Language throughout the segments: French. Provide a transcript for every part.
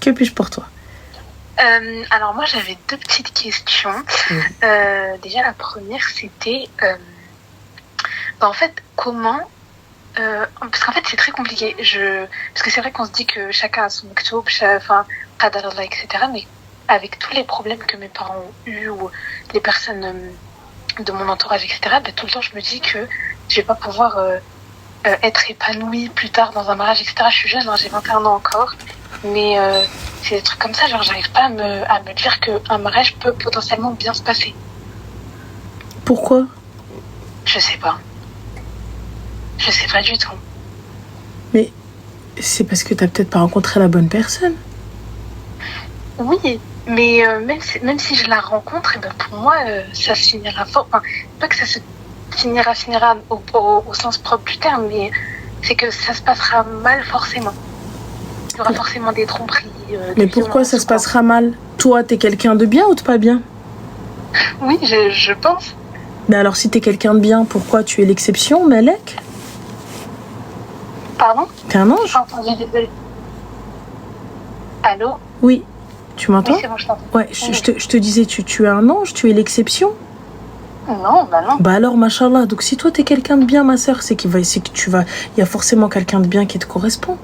Que puis-je pour toi? Alors moi j'avais deux petites questions. Déjà la première c'était en fait comment parce qu'en fait c'est très compliqué. Parce que c'est vrai qu'on se dit que chacun a son maktoub, enfin qadar Allah, etc. Mais avec tous les problèmes que mes parents ont eu ou les personnes de mon entourage, etc. Ben, tout le temps je me dis que je vais pas pouvoir être épanouie plus tard dans un mariage, etc. Je suis jeune, hein, j'ai 21 ans encore, mais c'est des trucs comme ça, genre j'arrive pas à me dire qu'un mariage peut potentiellement bien se passer. Pourquoi? Je sais pas. Je sais pas du tout. Mais c'est parce que t'as peut-être pas rencontré la bonne personne. Oui, mais même si je la rencontre, et ben pour moi, ça se finira fort. Enfin, pas que ça se finira au sens propre du terme, mais c'est que ça se passera mal forcément. Il y aura forcément des tromperies. Mais pourquoi ça se passera mal? Toi, t'es quelqu'un de bien ou de pas bien? Oui, je pense. Mais alors, si t'es quelqu'un de bien, pourquoi tu es l'exception, Malek? Pardon? T'es un ange? J'ai entendu, désolé. Allô? Oui. Tu m'entends? Oui, c'est bon, je t'entends. Ouais, je te disais, tu es un ange, tu es l'exception? Non, bah non. Bah alors, machallah, donc si toi t'es quelqu'un de bien, ma soeur, c'est que il y a forcément quelqu'un de bien qui te correspond.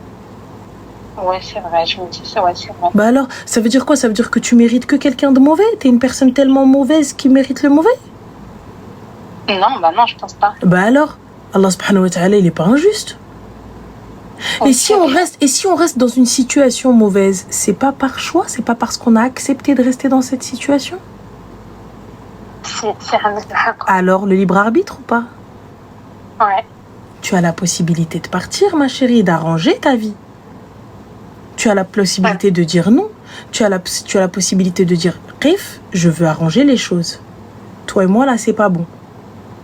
Ouais, c'est vrai, je me dis ça, ouais, c'est vrai. Bah alors, ça veut dire quoi? Ça veut dire que tu mérites que quelqu'un de mauvais? T'es une personne tellement mauvaise qui mérite le mauvais? Non, bah non, je pense pas. Bah alors, Allah subhanahu wa ta'ala, il est pas injuste. Okay. Et si on reste dans une situation mauvaise, c'est pas par choix, c'est pas parce qu'on a accepté de rester dans cette situation? Alors, le libre arbitre ou pas? Ouais. Tu as la possibilité de partir, ma chérie, d'arranger ta vie. Tu as la possibilité de dire non. Tu as la possibilité de dire Rif, je veux arranger les choses. Toi et moi, là, c'est pas bon.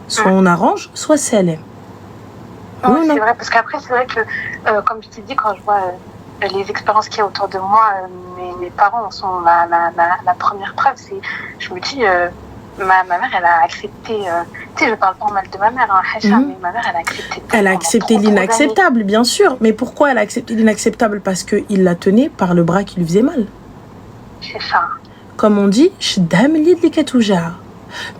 Soit on arrange, soit c'est elle aime. Oui, c'est vrai, parce qu'après, c'est vrai que, comme je t'ai dit, quand je vois les expériences qu'il y a autour de moi, mes parents sont la première preuve. Je me dis, ma mère, elle a accepté, tu sais, je parle pas mal de ma mère, hein, mais ma mère, elle a accepté. Elle a accepté l'inacceptable, bien sûr. Mais pourquoi elle a accepté l'inacceptable? Parce qu'il la tenait par le bras qui lui faisait mal. C'est ça. Comme on dit,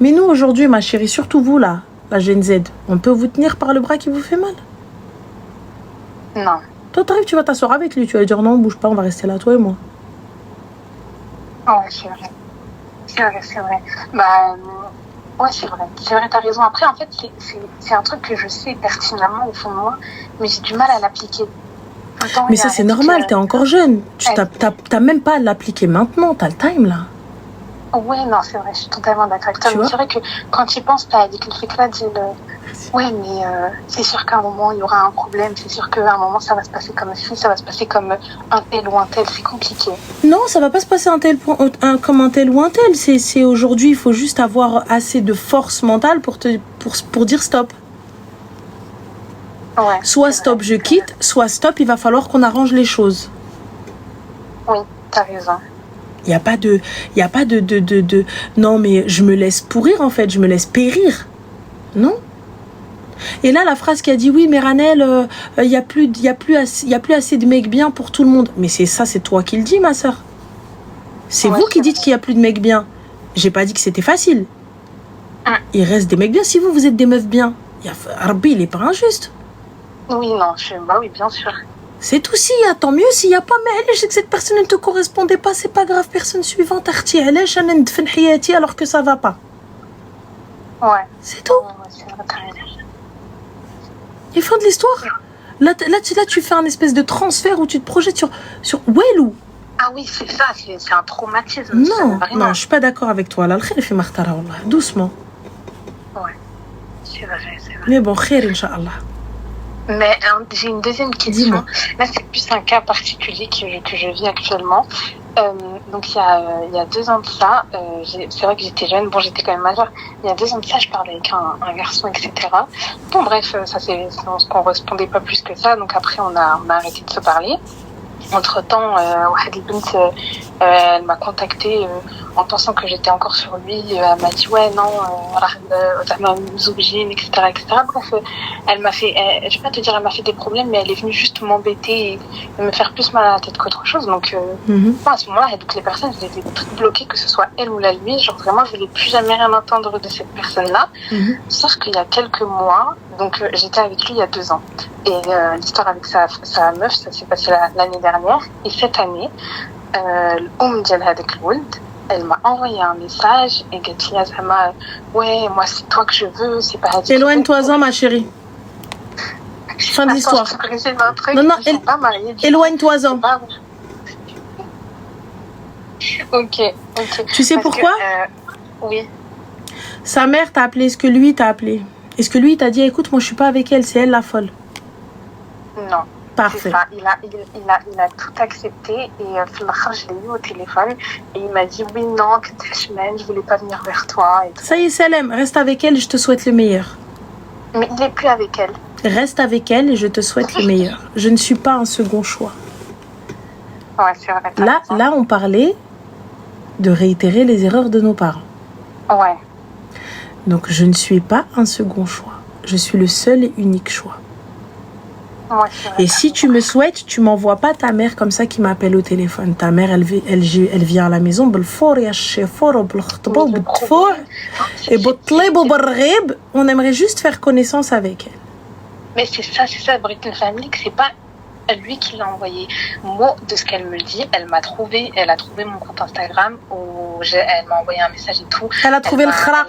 mais nous, aujourd'hui, ma chérie, surtout vous, là, la Gen Z, on peut vous tenir par le bras qui vous fait mal? Non. Toi, t'arrives, tu vas t'asseoir avec lui, tu vas lui dire non, bouge pas, on va rester là, toi et moi. Ouais, c'est vrai. C'est vrai. Bah, ouais, c'est vrai, t'as raison. Après, en fait, c'est un truc que je sais pertinemment au fond de moi, mais j'ai du mal à l'appliquer. Mais ça, c'est normal, t'es encore jeune. T'as même pas à l'appliquer maintenant, t'as le time, là. Ouais, non, c'est vrai, je suis totalement d'accord avec toi. Mais c'est vrai que quand tu y penses, t'as dit que le fait que là, ouais, mais c'est sûr qu'à un moment, il y aura un problème. C'est sûr qu'à un moment, ça va se passer comme ci, ça va se passer comme un tel ou un tel. C'est compliqué. Non, ça va pas se passer comme un tel ou un tel. C'est aujourd'hui, il faut juste avoir assez de force mentale pour dire stop. Ouais, soit stop, je quitte, soit stop, il va falloir qu'on arrange les choses. Oui, t'as raison. Il y a pas de non, mais je me laisse pourrir, en fait, je me laisse périr. Non? Et là, la phrase qui a dit oui, mais Ranel, il y a plus assez de mecs bien pour tout le monde. Mais c'est toi qui le dis, ma soeur. C'est vous qui dites qu'il y a plus de mecs bien. J'ai pas dit que c'était facile. Il reste des mecs bien. Si vous êtes des meufs bien, Rabbi, il est pas injuste. Oui, non, bah oui, bien sûr. C'est tout. S'il y a, tant mieux. S'il y a pas, mais je sais que cette personne ne te correspondait pas, c'est pas grave. Personne suivante, alors que ça va pas. Ouais. C'est tout. Et fin de l'histoire. Là, tu fais un espèce de transfert où tu te projettes sur Walou. Ah oui, c'est ça, c'est un traumatisme. Non, je suis pas d'accord avec toi. Là, le khir fait martara, wallah. Doucement. Ouais, c'est vrai. Mais bon, khir, Inch'Allah. Mais j'ai une deuxième question. Dis-moi. Là, c'est plus un cas particulier que je vis actuellement. Donc, il y a 2 ans de ça, c'est vrai que j'étais jeune, bon, j'étais quand même majeure. Il y a 2 ans de ça, je parlais avec un garçon, etc. Bon, bref, on se correspondait pas plus que ça. Donc, après, on a arrêté de se parler. Entre-temps, Wahad Bint, elle m'a contactée en pensant que j'étais encore sur lui, elle m'a dit ouais non, etc., etc. Bref, elle m'a fait, je vais pas te dire elle m'a fait des problèmes, mais elle est venue juste m'embêter et me faire plus mal à la tête qu'autre chose. Donc moi, à ce moment-là, toutes les personnes, je les ai toutes bloquées, que ce soit elle ou la lui. Genre vraiment, je voulais plus jamais rien entendre de cette personne-là. Sauf qu'il y a quelques mois, donc j'étais avec lui il y a 2 ans. Et l'histoire avec sa meuf, ça s'est passé l'année dernière. Et cette année, elle m'a envoyé un message et elle dit ouais, moi c'est toi que je veux, c'est pas Hadi. Éloigne-toi-en, ma chérie. Fin de l'histoire. Non, non, éloigne-toi-en. Ok. Tu sais pourquoi? Oui. Sa mère t'a appelé. Est-ce que lui t'a appelé? Est-ce que lui t'a dit écoute, moi je suis pas avec elle, c'est elle la folle? Non. Parfait. Ça. Il a tout accepté et je l'ai eu au téléphone et il m'a dit oui, non, que je voulais pas venir vers toi. Et ça y est, Salem, reste avec elle et je te souhaite le meilleur. Mais il est plus avec elle. Reste avec elle et je te souhaite le meilleur. Je ne suis pas un second choix. Ouais, c'est vrai. Là, on parlait de réitérer les erreurs de nos parents. Ouais. Donc, je ne suis pas un second choix. Je suis le seul et unique choix. Ouais, et si tu me souhaites, tu m'envoies pas ta mère comme ça qui m'appelle au téléphone. Ta mère, elle vient à la maison. On aimerait juste faire connaissance avec elle. Mais c'est ça, Britain Family, que c'est pas lui qui l'a envoyé. Moi, de ce qu'elle me dit, elle a trouvé mon compte Instagram où elle m'a envoyé un message et tout. Elle a trouvé le khra.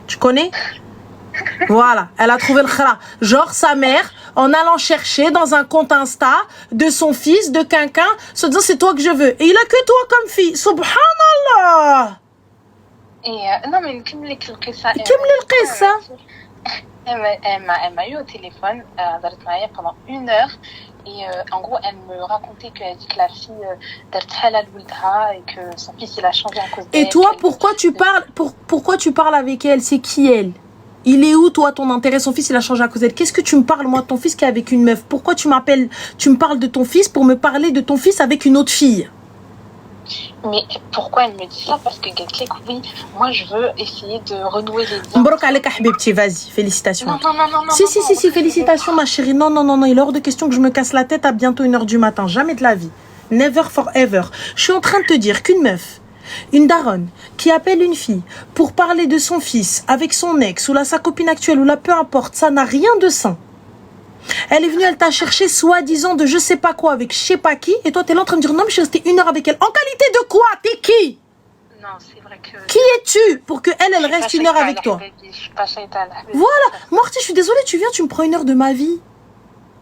Tu connais? Voilà, elle a trouvé le khra. Genre sa mère, en allant chercher dans un compte Insta de son fils, de quelqu'un, se disant c'est toi que je veux. Et il a que toi comme fille. Subhanallah. Et non, mais qui me l'a ça? Elle m'a eu au téléphone, pendant 1 heure. Et en gros, elle me racontait qu'elle dit que la fille et que son fils il a changé à cause d'elle. Et toi, pourquoi tu parles avec elle? C'est qui elle? Il est où, toi, ton intérêt? Son fils, il a changé à cause d'elle. Qu'est-ce que tu me parles, moi, de ton fils qui est avec une meuf? Pourquoi tu me parles de ton fils pour me parler de ton fils avec une autre fille? Mais pourquoi elle me dit ça? Parce que oui, moi, je veux essayer de renouer les liens. Mbrok alek ahbibti, vas-y, félicitations. Non. Si, félicitations, ma chérie. Non, il est hors de question que je me casse la tête à bientôt 1h du matin. Jamais de la vie. Never forever. Je suis en train de te dire qu'une meuf, une daronne qui appelle une fille pour parler de son fils avec son ex ou sa copine actuelle ou peu importe, ça n'a rien de sain. Elle est venue, elle t'a cherché soi-disant de je sais pas quoi avec je sais pas qui et toi t'es là en train de dire non mais je suis restée 1 heure avec elle. En qualité de quoi? T'es qui? Non, c'est vrai que... Qui es-tu pour que elle reste 1 heure avec toi? Voilà, moi je suis désolée, tu viens, tu me prends 1 heure de ma vie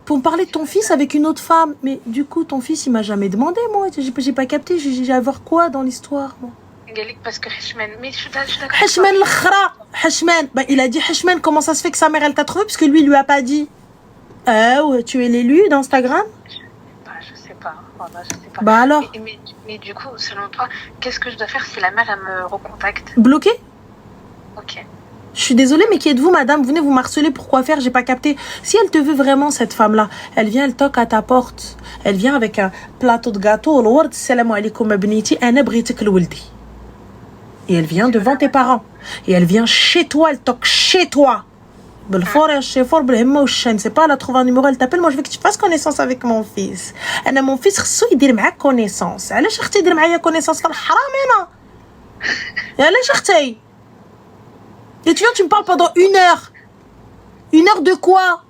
pour me parler de ton fils avec une autre femme. Mais du coup, ton fils, il m'a jamais demandé, moi. J'ai pas capté. J'ai à voir quoi dans l'histoire, moi? Parce que Hachman, mais je suis d'accord. Hachman l'khra. Hachman. Bah, il a dit Hachman, comment ça se fait que sa mère, elle t'a trouvé? Parce que lui, il lui a pas dit. Ah ouais, tu es l'élu d'Instagram? Je sais pas. Voilà, je sais pas. Bah alors? Mais du coup, selon toi, qu'est-ce que je dois faire si la mère, elle me recontacte? Bloqué? Ok. Je suis désolée, mais qui êtes-vous, madame? Vous venez vous harceler pour quoi faire? J'ai pas capté. Si elle te veut vraiment, cette femme-là, elle vient, elle toque à ta porte. Elle vient avec un plateau de gâteau. Salam alaikum abniti, ana bghitik lwaldi. Et elle vient devant tes parents. Et elle vient chez toi, elle toque chez toi. C'est pas, elle a trouvé un numéro, elle t'appelle. Moi, je veux que tu fasses connaissance avec mon fils. Mon fils, il doit faire connaissance. علاش اختي دير معايا connaissance? حرام انا. علاش اختي? Et tu viens, tu me parles pendant 1 heure. 1 heure de quoi?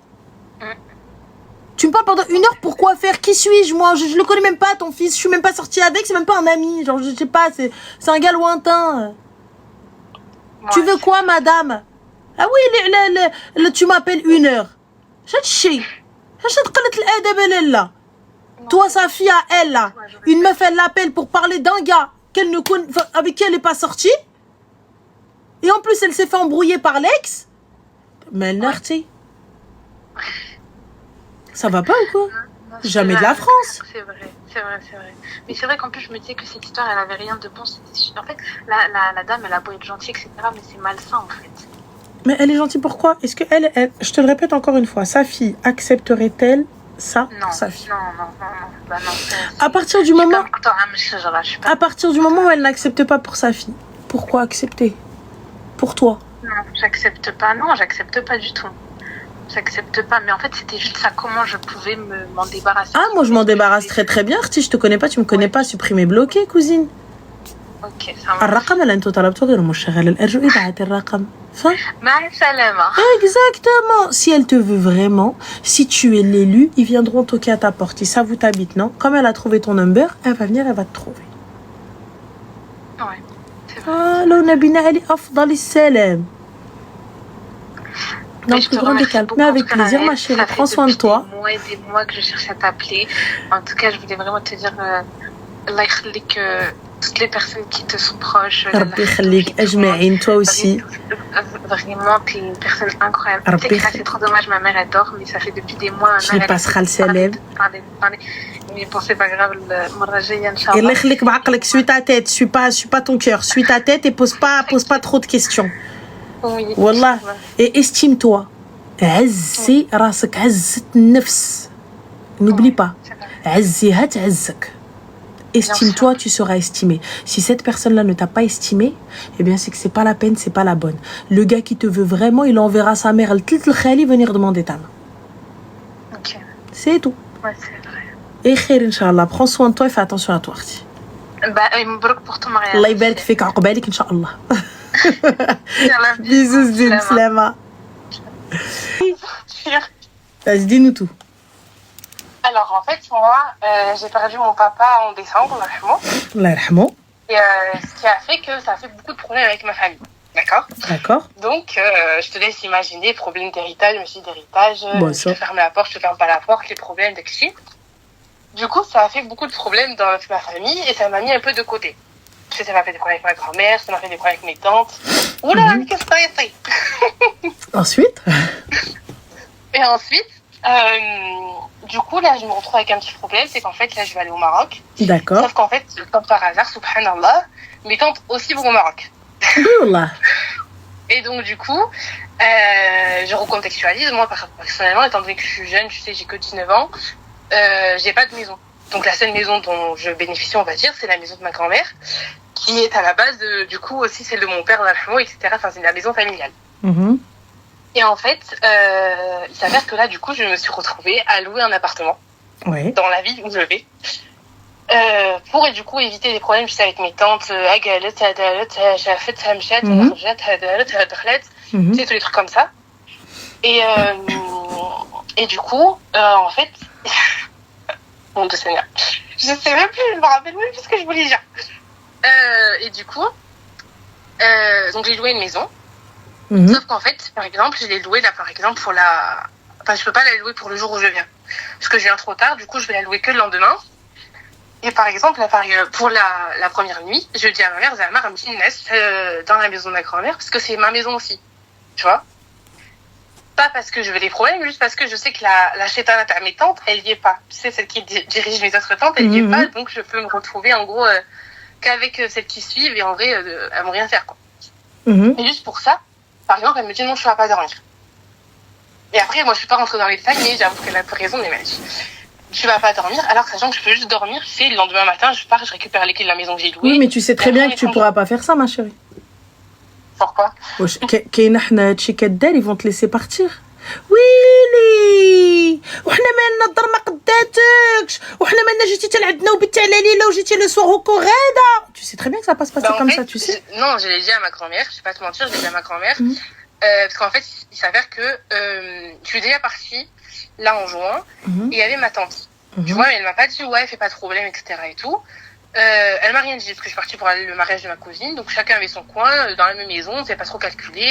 Tu me parles pendant 1 heure pour quoi faire? Qui suis-je, moi? Je le connais même pas, ton fils. Je suis même pas sortie avec, c'est même pas un ami. Genre, je sais pas, c'est un gars lointain. Ouais. Tu veux quoi, madame? Ah oui, tu m'appelles 1 heure. Toi, sa fille à elle, là. Une meuf, elle l'appelle pour parler d'un gars qu'elle ne connaît, avec qui elle n'est pas sortie. Et en plus, elle s'est fait embrouiller par l'ex. Mais elle n'a rien. Ça va pas ou quoi? Non, jamais de la France. C'est vrai. Mais c'est vrai qu'en plus, je me disais que cette histoire, elle avait rien de bon. En fait, la dame, elle a beau être gentille, etc. Mais c'est malsain, en fait. Mais elle est gentille pourquoi? Est-ce que elle, je te le répète encore une fois, sa fille accepterait-elle ça Non, pour sa fille. non. Bah non, À partir du je suis moment, comme Qطع من الشجرة, je suis pas... à partir du moment où elle n'accepte pas pour sa fille, pourquoi accepter? Pour toi. Non, j'accepte pas. Non, j'accepte pas du tout. J'accepte pas. Mais en fait, c'était juste ça. Comment je pouvais m'en débarrasser. Ah, moi je m'en débarrasse très bien. Si je te connais pas, tu me connais pas, supprimer, bloquer, cousine. Ok, ça marche. الرقم اللي انتو طلبتوه غير مشغل الارجو اذاعه الرقم فا مع السلامة. Exactement. Si elle te veut vraiment, si tu es l'élu, ils viendront toquer à ta porte. Si ça vous t'habite, non? Comme elle a trouvé ton number, elle va venir, elle va te trouver. Ouais, c'est vrai. Ah, لو نبينا علي أفضل السلام. Dans le plus grand des calmes. Mais avec plaisir, ma chérie. Prends soin de toi. Ça fait des mois et des mois que je cherche à t'appeler. En tout cas, je voulais vraiment te dire Allah يخليك toutes les personnes qui te sont proches. ربي يخليك أجمعين. Toi aussi. Vraiment, t'es une personne incroyable. ربي Tu sais que là, c'est trop dommage, ma mère, elle dort, mais ça fait depuis des mois. Je lui passerai le salam. Mais bon, c'est pas grave, المرة الجاية إن شاء الله الله. يخليك بعقلك. Suis ta tête. Suis pas ton cœur. Suis ta tête et pose pas trop de questions. Oui. والله. Et estime-toi. عزي راسك. عزة النفس. N'oublie pas. عزيها تعزك. Estime-toi, tu seras estimé. Si cette personne-là ne t'a pas estimé, eh bien c'est que c'est pas la peine, c'est pas la bonne. Le gars qui te veut vraiment, il enverra sa mère al-Khali venir demander ta main. Ok. C'est tout. Ouais, c'est vrai. Et khair, Inch'Allah. Prends soin de toi et fais attention à toi. Bah, مبروك pour ton mariage. Allah يبارك فيك عقبالك إن شاء الله. Yallah, Bisous, Zim, Slama. Vas-y, dis-nous tout. Alors, en fait, moi, j'ai perdu mon papa en décembre, Allah yarhamou. et ce qui a fait que ça a fait beaucoup de problèmes avec ma famille. D'accord? D'accord. Donc, je te laisse imaginer, problème d'héritage, monsieur d'héritage, Bon, je ça. te ferme la porte, je te ferme pas la porte, les problèmes d'exil. Du coup, ça a fait beaucoup de problèmes dans ma famille et ça m'a mis un peu de côté. Parce que ça m'a fait des problèmes avec ma grand-mère, ça m'a fait des problèmes avec mes tantes. Oula, qu'est-ce que c'est? Ensuite. Et ensuite, du coup, là, je me retrouve avec un petit problème, c'est qu'en fait, là, je vais aller au Maroc. D'accord. Sauf qu'en fait, comme par hasard, subhanallah, mes tantes aussi vont au Maroc. Wallah. Et donc, du coup, je recontextualise. Moi, personnellement, étant donné que je suis jeune, tu sais, j'ai que 19 ans, j'ai pas de maison. Donc, la seule maison dont je bénéficie, on va dire, c'est la maison de ma grand-mère, qui est à la base, du coup, aussi celle de mon père, etc. Enfin, c'est la maison familiale. Mhm. Et en fait, il s'avère que là, du coup, je me suis retrouvée à louer un appartement Ouais. dans la ville où je vais. Pour du coup éviter des problèmes, tu sais, avec mes tantes, Agalet, Adalet, Shafet, Hamchet, Marjet, Adalet, Hadret, tu sais, tous les trucs comme ça. Et du coup, en fait, mon Dieu Seigneur, je sais même plus, je me rappelle même plus ce que je voulais dire. Et du coup, donc j'ai loué une maison. Mhm. Sauf qu'en fait, par exemple, je l'ai louée là, par exemple, pour la... Enfin, je peux pas la louer pour le jour où je viens. Parce que je viens trop tard, du coup, je vais la louer que le lendemain. Et par exemple, là, pour la première nuit, je dis à ma mère, Zahmar, elle me dit, laisse dans la maison de ma grand-mère, parce que c'est ma maison aussi. Tu vois? Pas parce que je veux des problèmes, juste parce que je sais que la chétane à mes tantes, elle y est pas. Tu sais, celle qui dirige mes autres tantes, elle y est pas, donc je peux me retrouver, en gros, qu'avec celles qui suivent, et en vrai, elles vont rien faire, quoi. Mhm. Et juste pour ça, par exemple, elle me dit non, je ne vas pas dormir. Et après, moi, je ne suis pas rentrée dans les détails, mais j'avoue qu'elle a raison, mais elle m'a dit tu vas pas dormir, alors sachant que je peux juste dormir, c'est le lendemain matin, je pars, je récupère les clés de la maison que j'ai louée. Oui, mais tu sais très bien que tu pourras pas faire ça, ma chérie. Pourquoi? كاين احنا شي كدار ils vont te laisser partir. ويلي وحنا مالنا الدار ما قداتكش وحنا مالنا جيتي حتى لعندنا وبت على ليله وجيتي لو سوغ هكا غادا. Tu sais très bien que ça va pas se passer comme ça, tu sais. Non, je l'ai dit à ma grand-mère, je vais pas te mentir, je l'ai dit à ma grand-mère, parce qu'en fait, il s'avère que je suis déjà partie là en juin, et il y avait ma tante. Tu vois, elle m'a pas dit ouais, fais pas de problème, etc. et tout. Elle m'a rien dit parce que je suis partie pour le mariage de ma cousine, donc chacun avait son coin dans la même maison, on s'est pas trop calculé.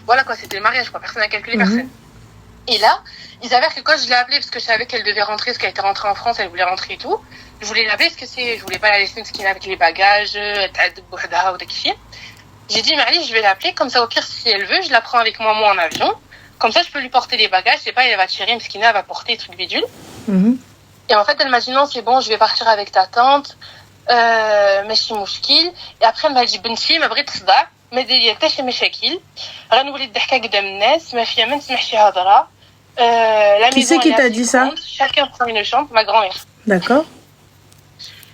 Voilà quoi, c'était le mariage quoi, personne n'a calculé personne. Et là, il s'avère que quand je l'ai appelée parce que je savais qu'elle devait rentrer, parce qu'elle était rentrée en France, elle voulait rentrer et tout, je voulais l'appeler parce que je voulais pas la laisser mesquine avec les bagages, j'ai dit Marie, je vais l'appeler, comme ça au pire si elle veut, je la prends avec moi en avion, comme ça je peux lui porter les bagages, c'est pas elle va tirer mesquine, elle va porter les trucs bidules. Et en fait elle m'a dit non c'est bon, je vais partir avec ta tante, ماشي مشكل. Et après elle m'a dit بنتي ما بغيت تصدع ما ديري حتى شي مشاكل غنولي الضحكه قدام الناس ما فيها ما نسمح شي هضره La Qui c'est qui t'a dit ça? Chacun prend une chambre, ma grand-mère. D'accord.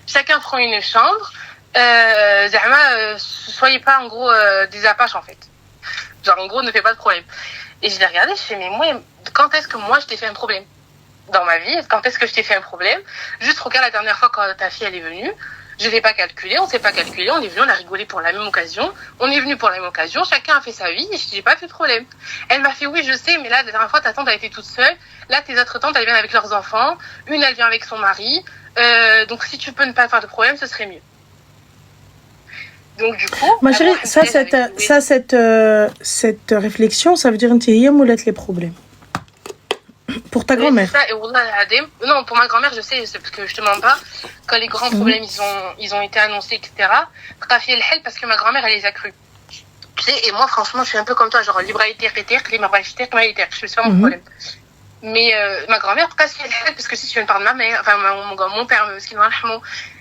Chacun prend une chambre. Soyez pas en gros des apaches en fait. Genre en gros ne fais pas de problème. Et je l'ai regardé, je fais mais moi quand est-ce que moi je t'ai fait un problème dans ma vie? Quand est-ce que je t'ai fait un problème? Juste regarde la dernière fois quand ta fille elle est venue. Je l'ai pas calculé, on s'est pas calculé, on est venu, on a rigolé pour la même occasion, on est venu pour la même occasion, chacun a fait sa vie et j'ai pas fait de problème. Elle m'a fait oui je sais, mais là la dernière fois ta tante a été toute seule, là tes autres tantes elles viennent avec leurs enfants, une elle vient avec son mari, donc si tu peux ne pas faire de problème ce serait mieux. Donc du coup, ma chérie, cette réflexion, ça veut dire que tu les problèmes. Pour ta grand-mère. Ça, et non, pour ma grand-mère, je sais, c'est parce que je te mens pas, quand les grands problèmes ils ont été annoncés, etc. Parce que ma grand-mère elle les a crus. Tu sais, et moi franchement, je suis un peu comme toi, genre libraïté, je sais pas mon problème. Mais ma grand-mère, parce que si tu viens de parler de ma mère, enfin mon père,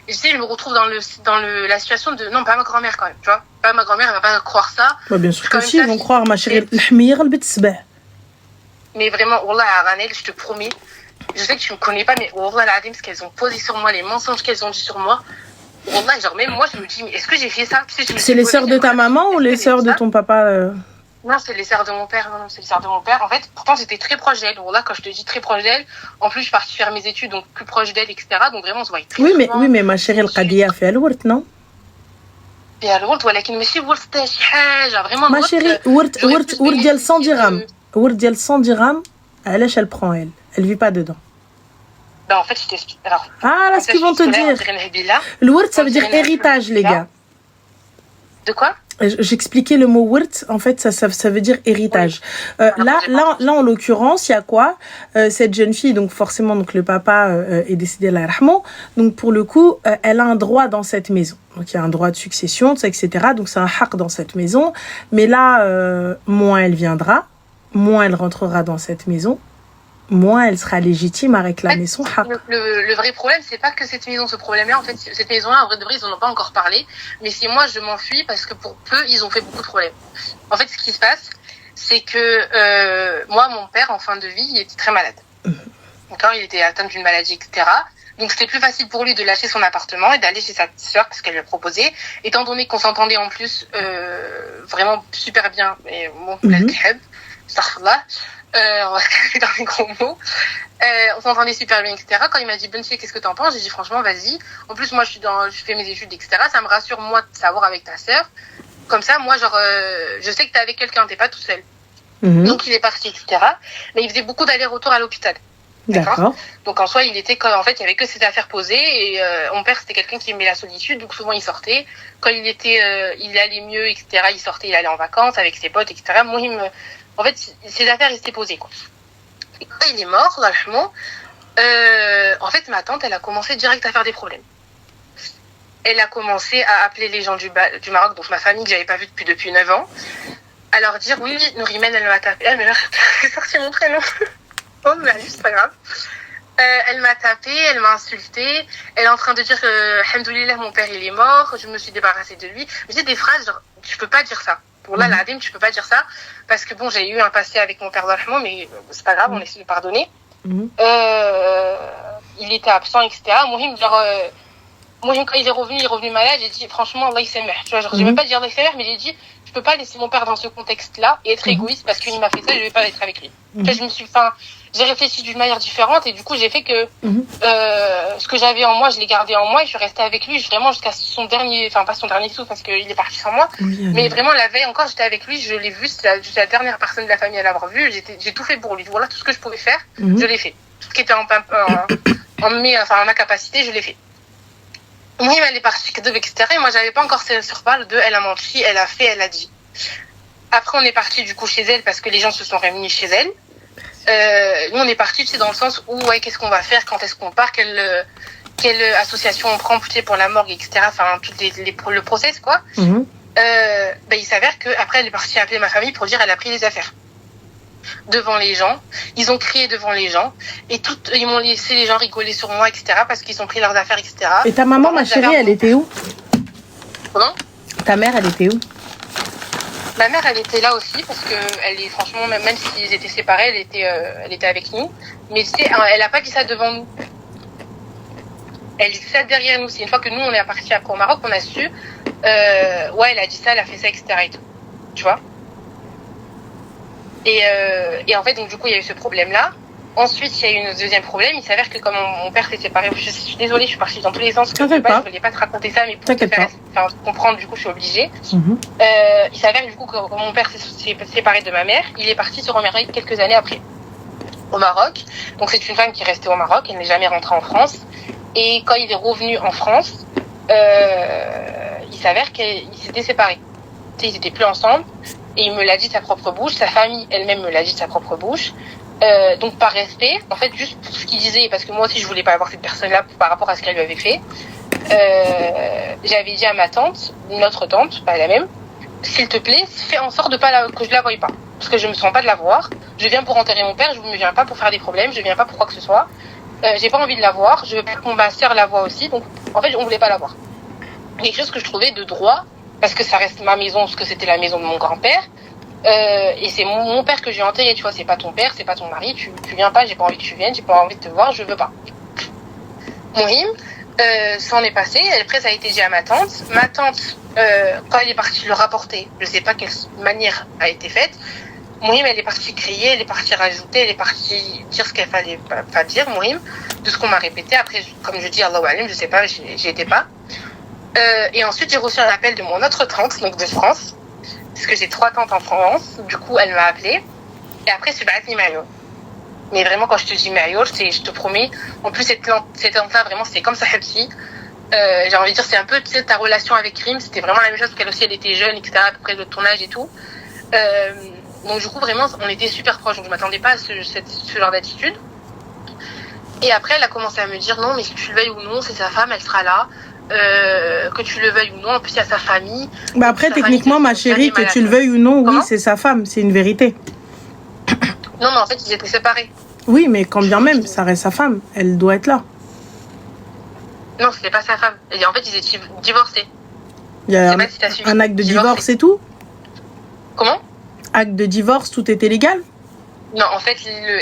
je sais, je me retrouve dans la situation de non, pas ma grand-mère quand même, tu vois. Pas ma grand-mère, elle va pas croire ça. Bah, bien sûr que si, ils vont croire, ma chérie, mais vraiment, Wallah, Ranel, je te promets, je sais que tu me connais pas, mais Wallah, l'Adim, ce qu'elles ont posé sur moi, les mensonges qu'elles ont dit sur moi, Wallah, genre même moi, je me dis, mais est-ce que j'ai fait ça? Tu sais, c'est les sœurs de ta maman ou les sœurs de ton papa Non, c'est les sœurs de mon père. Non, c'est les sœurs de mon père. En fait, pourtant, j'étais très proche d'elle. Wallah, quand je te dis très proche d'elle, en plus, je suis partie faire mes études, donc plus proche d'elle, etc. Donc vraiment, on se voyait très souvent. Oui, mais ma chérie, le Qadia fait الورث, non? فيها الورث ولكن ماشي ورث شي حاجة vraiment. Ma chérie, ورث ديال 100 dirhams. ورث ديال 100 dirhams. علاش elle prend elle? Elle vit pas dedans. Ben en fait, je t'explique. Alors, là, ce qu'ils vont te dire. Le word, ça veut dire héritage, les gars. De quoi? J'expliquais le mot word, en fait, ça veut dire héritage. Oui. Là, en l'occurrence, il y a quoi? Cette jeune fille, donc forcément, donc le papa est décédé à l'arrahman. Donc pour le coup, elle a un droit dans cette maison. Donc il y a un droit de succession, etc. Donc c'est un haq dans cette maison. Mais là, moins elle viendra, moins elle rentrera dans cette maison, moins elle sera légitime à réclamer son haq. Le vrai problème, c'est pas que cette maison, ce problème-là, en fait, cette maison-là, en vrai de vrai, ils en ont pas encore parlé, mais c'est moi, je m'enfuis parce que pour peu, ils ont fait beaucoup de problèmes. En fait, ce qui se passe, c'est que moi, mon père, en fin de vie, il était très malade. D'accord, il était atteint d'une maladie, etc. Donc c'était plus facile pour lui de lâcher son appartement et d'aller chez sa sœur parce qu'elle lui a proposé, étant donné qu'on s'entendait en plus vraiment super bien. Et bon, on va se casser dans les gros mots. On s'entendait super bien, etc. Quand il m'a dit Benchi, qu'est-ce que t'en penses? J'ai dit franchement, vas-y. En plus, moi, je fais mes études, etc. Ça me rassure, moi, de savoir avec ta sœur. Comme ça, moi, genre, je sais que t'es avec quelqu'un, t'es pas tout seul. Donc, il est parti, etc. Mais il faisait beaucoup d'allers-retours à l'hôpital. D'accord. Donc, en soi, il était comme, en fait, il y avait que ses affaires posées. Et mon père, c'était quelqu'un qui aimait la solitude. Donc, souvent, il sortait. Quand il allait mieux, etc., il sortait, il allait en vacances avec ses potes, etc. Moi, en fait, ses affaires restaient posées, quoi. Et quand il est mort, lâchement, en fait, ma tante, elle a commencé direct à faire des problèmes. Elle a commencé à appeler les gens du Maroc, donc ma famille que j'avais pas vue depuis 9 ans, à leur dire, oui, Nourimène, elle m'a tapé. Elle m'a sorti mon prénom. Oh, mais c'est pas grave. Elle m'a tapé, elle m'a insulté. Elle est en train de dire que, alhamdoulilah, mon père, il est mort, je me suis débarrassée de lui. Mais c'est des phrases, genre, tu peux pas dire ça. Pour là, l'Adim, tu peux pas dire ça. Parce que bon, j'ai eu un passé avec mon père d'Alhman, mais c'est pas grave, on essaie de pardonner. Il était absent, etc. Mohim, quand il est revenu malade, j'ai dit, franchement, Allah, il s'est mère. Tu vois, genre, j'ai même pas dit Allah, il s'est mère, mais j'ai dit, je peux pas laisser mon père dans ce contexte-là et être égoïste parce qu'il m'a fait ça, je vais pas être avec lui. J'ai réfléchi d'une manière différente et du coup, j'ai fait que, ce que j'avais en moi, je l'ai gardé en moi et je suis restée avec lui vraiment jusqu'à son dernier, enfin, pas son dernier souffle parce qu'il est parti sans moi. Mais vraiment, la veille encore, j'étais avec lui, je l'ai vu, c'est la dernière personne de la famille à l'avoir vu, j'ai tout fait pour lui. Voilà, tout ce que je pouvais faire, je l'ai fait. Tout ce qui était en ma capacité, je l'ai fait. Oui, mais elle est partie, etc. Et moi, j'avais pas encore sur balle de elle a menti, elle a fait, elle a dit. Après, on est parti du coup chez elle parce que les gens se sont réunis chez elle. Nous, on est parti, tu sais, dans le sens où, ouais, qu'est-ce qu'on va faire, quand est-ce qu'on part, quelle association on prend pour la morgue, etc. Enfin, tout le process, quoi. Il s'avère qu'après, elle est partie appeler ma famille pour dire elle a pris les affaires. Devant les gens, ils ont crié devant les gens et ils m'ont laissé les gens rigoler sur moi, etc. parce qu'ils ont pris leurs affaires, etc. Et ta maman, ma chérie, elle était où? Comment? Ta mère, elle était où? Ma mère, elle était là aussi parce que franchement, même s'ils étaient séparés, elle était avec nous. Mais tu sais, elle a pas dit ça devant nous. Elle dit ça derrière nous. C'est une fois que nous, on est partis après au Maroc, on a su, ouais, elle a dit ça, elle a fait ça, etc. et tout. Tu vois? Et en fait, donc, du coup, il y a eu ce problème-là. Ensuite, il y a eu un deuxième problème. Il s'avère que comme mon père s'est séparé, je suis désolée, je suis partie dans tous les sens. Je voulais pas te raconter ça, mais pour te faire comprendre, du coup, je suis obligée. Il s'avère du coup que comme mon père s'est séparé de ma mère, il est parti se remarier quelques années après au Maroc. Donc c'est une femme qui est restée au Maroc, elle n'est jamais rentrée en France. Et quand il est revenu en France, il s'avère qu'ils s'étaient séparés. Tu sais, ils étaient plus ensemble. Et il me l'a dit de sa propre bouche. Sa famille elle-même me l'a dit de sa propre bouche. Donc par respect, en fait, juste pour ce qu'il disait, parce que moi aussi je voulais pas avoir cette personne-là par rapport à ce qu'elle lui avait fait, j'avais dit à ma tante, notre tante, pas la même, s'il te plaît, fais en sorte que je la voie pas, parce que je me sens pas de la voir. Je viens pour enterrer mon père, je ne viens pas pour faire des problèmes, je viens pas pour quoi que ce soit. J'ai pas envie de la voir, je veux pas que ma sœur la voie aussi, donc en fait on voulait pas la voir. Quelque chose que je trouvais de droit, parce que ça reste ma maison, parce que c'était la maison de mon grand-père. Et c'est mon père que j'ai enterré, tu vois, c'est pas ton père, c'est pas ton mari, tu viens pas, j'ai pas envie que tu viennes, j'ai pas envie de te voir, je veux pas. Mohim, ça en est passé, après ça a été dit à ma tante. Ma tante, quand elle est partie le rapporter, je sais pas quelle manière a été faite, Mohim, elle est partie crier, elle est partie rajouter, elle est partie dire ce qu'elle fallait pas dire, Mohim, de ce qu'on m'a répété. Après, comme je dis, Allahu Alim, je sais pas, j'y étais pas. Et ensuite, j'ai reçu un appel de mon autre tante, donc de France, parce que j'ai 3 tantes en France, du coup elle m'a appelée, et après c'est Baatni Mario. Mais vraiment quand je te dis Mario, je te promets, en plus cette tante-là vraiment c'était comme sa Habsi, j'ai envie de dire c'est un peu tu sais, ta relation avec Rim, c'était vraiment la même chose parce qu'elle aussi elle était jeune, etc. à peu près de ton âge et tout. Donc du coup vraiment on était super proches, donc je m'attendais pas à ce genre d'attitude. Et après elle a commencé à me dire non mais si tu le veuilles ou non, c'est sa femme, elle sera là. Que tu le veuilles ou non, en plus il y a sa famille. Bah après techniquement ma chérie, que tu le veuilles ou non, oui c'est sa femme, c'est une vérité. Non mais en fait ils étaient séparés. Oui mais quand bien même ça reste sa femme, elle doit être là. Non c'était pas sa femme, et en fait ils étaient divorcés. Il y a un acte de divorce et tout. Comment? Acte de divorce, tout était légal? Non en fait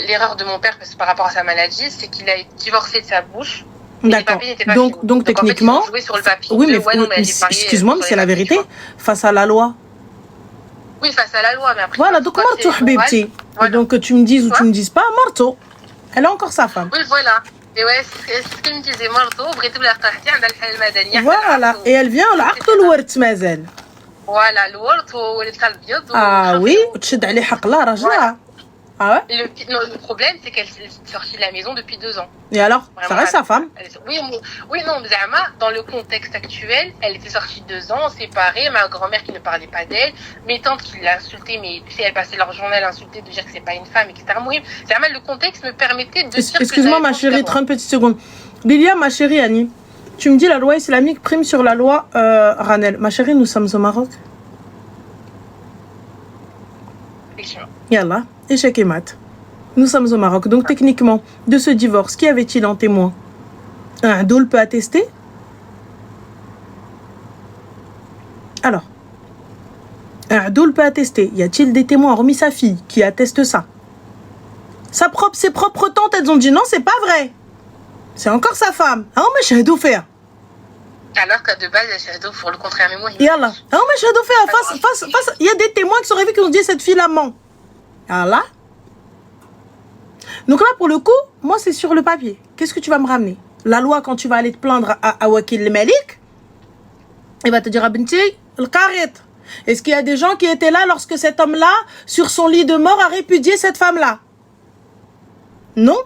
l'erreur de mon père par rapport à sa maladie, c'est qu'il a divorcé de sa bouche. D'accord. Donc techniquement, en fait, sur le papier, oui, mais excuse-moi, mais c'est la vérité. Face à la loi. Oui, face à la loi, mais après. Voilà, donc Marto, Habibti. Donc que tu me dises ou tu me dises pas, Marto, elle a encore sa femme. Oui, voilà. Et ouais, c'est ce que me disait Marto, voilà, et elle vient, العقد والورث مازال. Voilà, الورث والورث الابيض. Ah oui, وتشد عليه حق الله راجلها. Ah ouais? Le problème, c'est qu'elle s'est sortie de la maison depuis 2 ans. Et alors? Vraiment, ça reste sa femme? Oui, non, Zama, dans le contexte actuel, elle était sortie 2 ans, séparée, ma grand-mère qui ne parlait pas d'elle, mes tantes qui l'insultaient, mais tu sais, elles passaient leur journée à l'insulter, de dire que c'est pas une femme, etc. Oui, Zama, le contexte me permettait de dire excuse-moi, ma chérie, 30 petites secondes. Lilia, ma chérie Annie, tu me dis la loi islamique prime sur la loi Ranel. Ma chérie, nous sommes au Maroc. Effectivement. Yallah. Échec et mat. Nous sommes au Maroc. Donc, techniquement, de ce divorce, qui avait-il en témoin? Un doul peut attester? Alors, un doul peut attester. Y a-t-il des témoins, hormis sa fille, qui attestent ça? Ses propres tantes, elles ont dit non, c'est pas vrai. C'est encore sa femme. Ah, mais j'ai dû faire. Alors que de base, il y a pour le contraire, mais moi, Yallah. Ah, mais j'ai dû faire. Face. Il y a des témoins qui sont arrivés qui ont dit cette fille-là ment. Voilà. Donc là, pour le coup, moi, c'est sur le papier. Qu'est-ce que tu vas me ramener? La loi, quand tu vas aller te plaindre à Wakil le Malik, il va te dire, Abinti, le karit. Est-ce qu'il y a des gens qui étaient là lorsque cet homme-là, sur son lit de mort, a répudié cette femme-là? Non.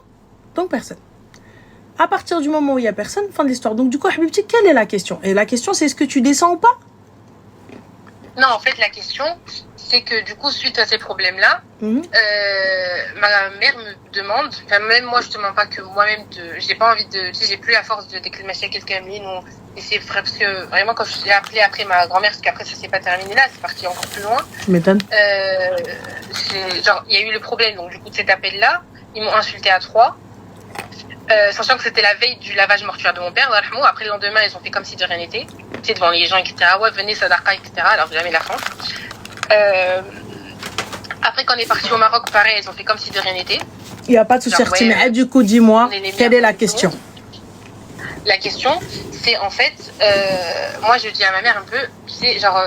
Donc, personne. À partir du moment où il n'y a personne, fin de l'histoire. Donc, du coup, Habibti, quelle est la question? Et la question, c'est est-ce que tu descends ou pas? Non, en fait, la question, c'est que du coup, suite à ces problèmes-là, ma mère me demande, enfin même moi je te mens pas que moi-même, j'ai pas envie de, tu sais, j'ai plus la force de déclencher quelqu'un de non. Et c'est vrai parce que vraiment quand je l'ai appelé après ma grand-mère, parce qu'après ça s'est pas terminé là, c'est parti encore plus loin. Tu m'étonnes. Genre il y a eu le problème, donc du coup de cet appel-là, ils m'ont insulté à 3. Sachant que c'était la veille du lavage mortuaire de mon père, après le lendemain ils ont fait comme si de rien n'était, tu sais, devant les gens, etc. Ouais, venez, sadaqa, etc. Alors jamais la France. Après, quand on est parti au Maroc, pareil, elles ont fait comme si de rien n'était. Il n'y a pas de souci. Mais du coup, dis-moi, quelle est la question? La question, c'est en fait, moi je dis à ma mère un peu, tu sais, genre,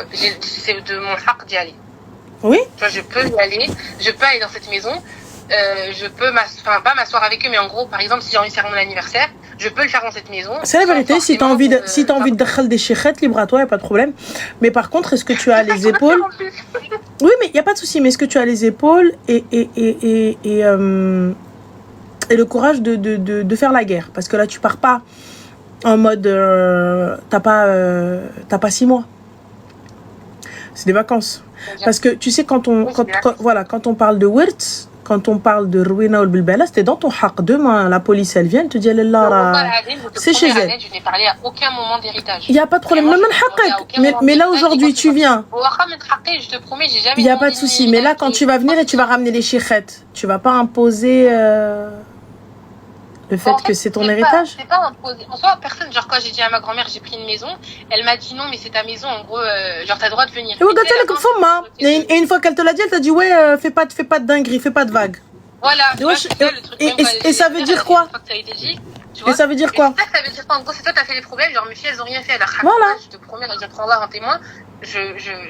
c'est de mon haq d'y aller. Oui. Genre, je peux y aller, je peux aller dans cette maison, je peux pas m'asseoir avec eux, mais en gros, par exemple, si j'ai envie de faire mon anniversaire, je peux le faire dans cette maison. C'est la vérité, si tu as envie de faire des chéchettes, libre à toi, il n'y a pas de problème. Mais par contre, est-ce que tu as les épaules? Oui, mais il n'y a pas de souci, mais est-ce que tu as les épaules et le courage de faire la guerre? Parce que là, tu pars pas en mode t'as pas 6 mois, c'est des vacances. Parce que tu sais, quand on parle de Wirtz, quand on parle de Rouina ou le Bilbala, c'était dans ton haq. Demain la police elle vient te dit c'est chez elle. Je n'ai parlé à aucun moment d'héritage. Il n'y a pas de problème, mais là aujourd'hui tu viens, je te promets, j'ai jamais. Il n'y a pas de souci, mais là quand tu vas venir et tu vas ramener les chichettes, tu vas pas imposer le fait que c'est ton héritage. C'est pas imposé. En soi, personne, genre quand j'ai dit à ma grand-mère j'ai pris une maison, elle m'a dit non mais c'est ta maison, en gros, genre t'as le droit de venir. Et une fois qu'elle te l'a dit, elle t'a dit ouais, fais pas de dinguerie, fais pas de vagues. Voilà. Et ça veut dire quoi? Et ça veut dire quoi? Ça veut dire quoi? En gros, c'est toi, t'as fait les problèmes, genre mes filles, elles ont rien fait. Alors, voilà. Je te promets, je prends là un témoin. Je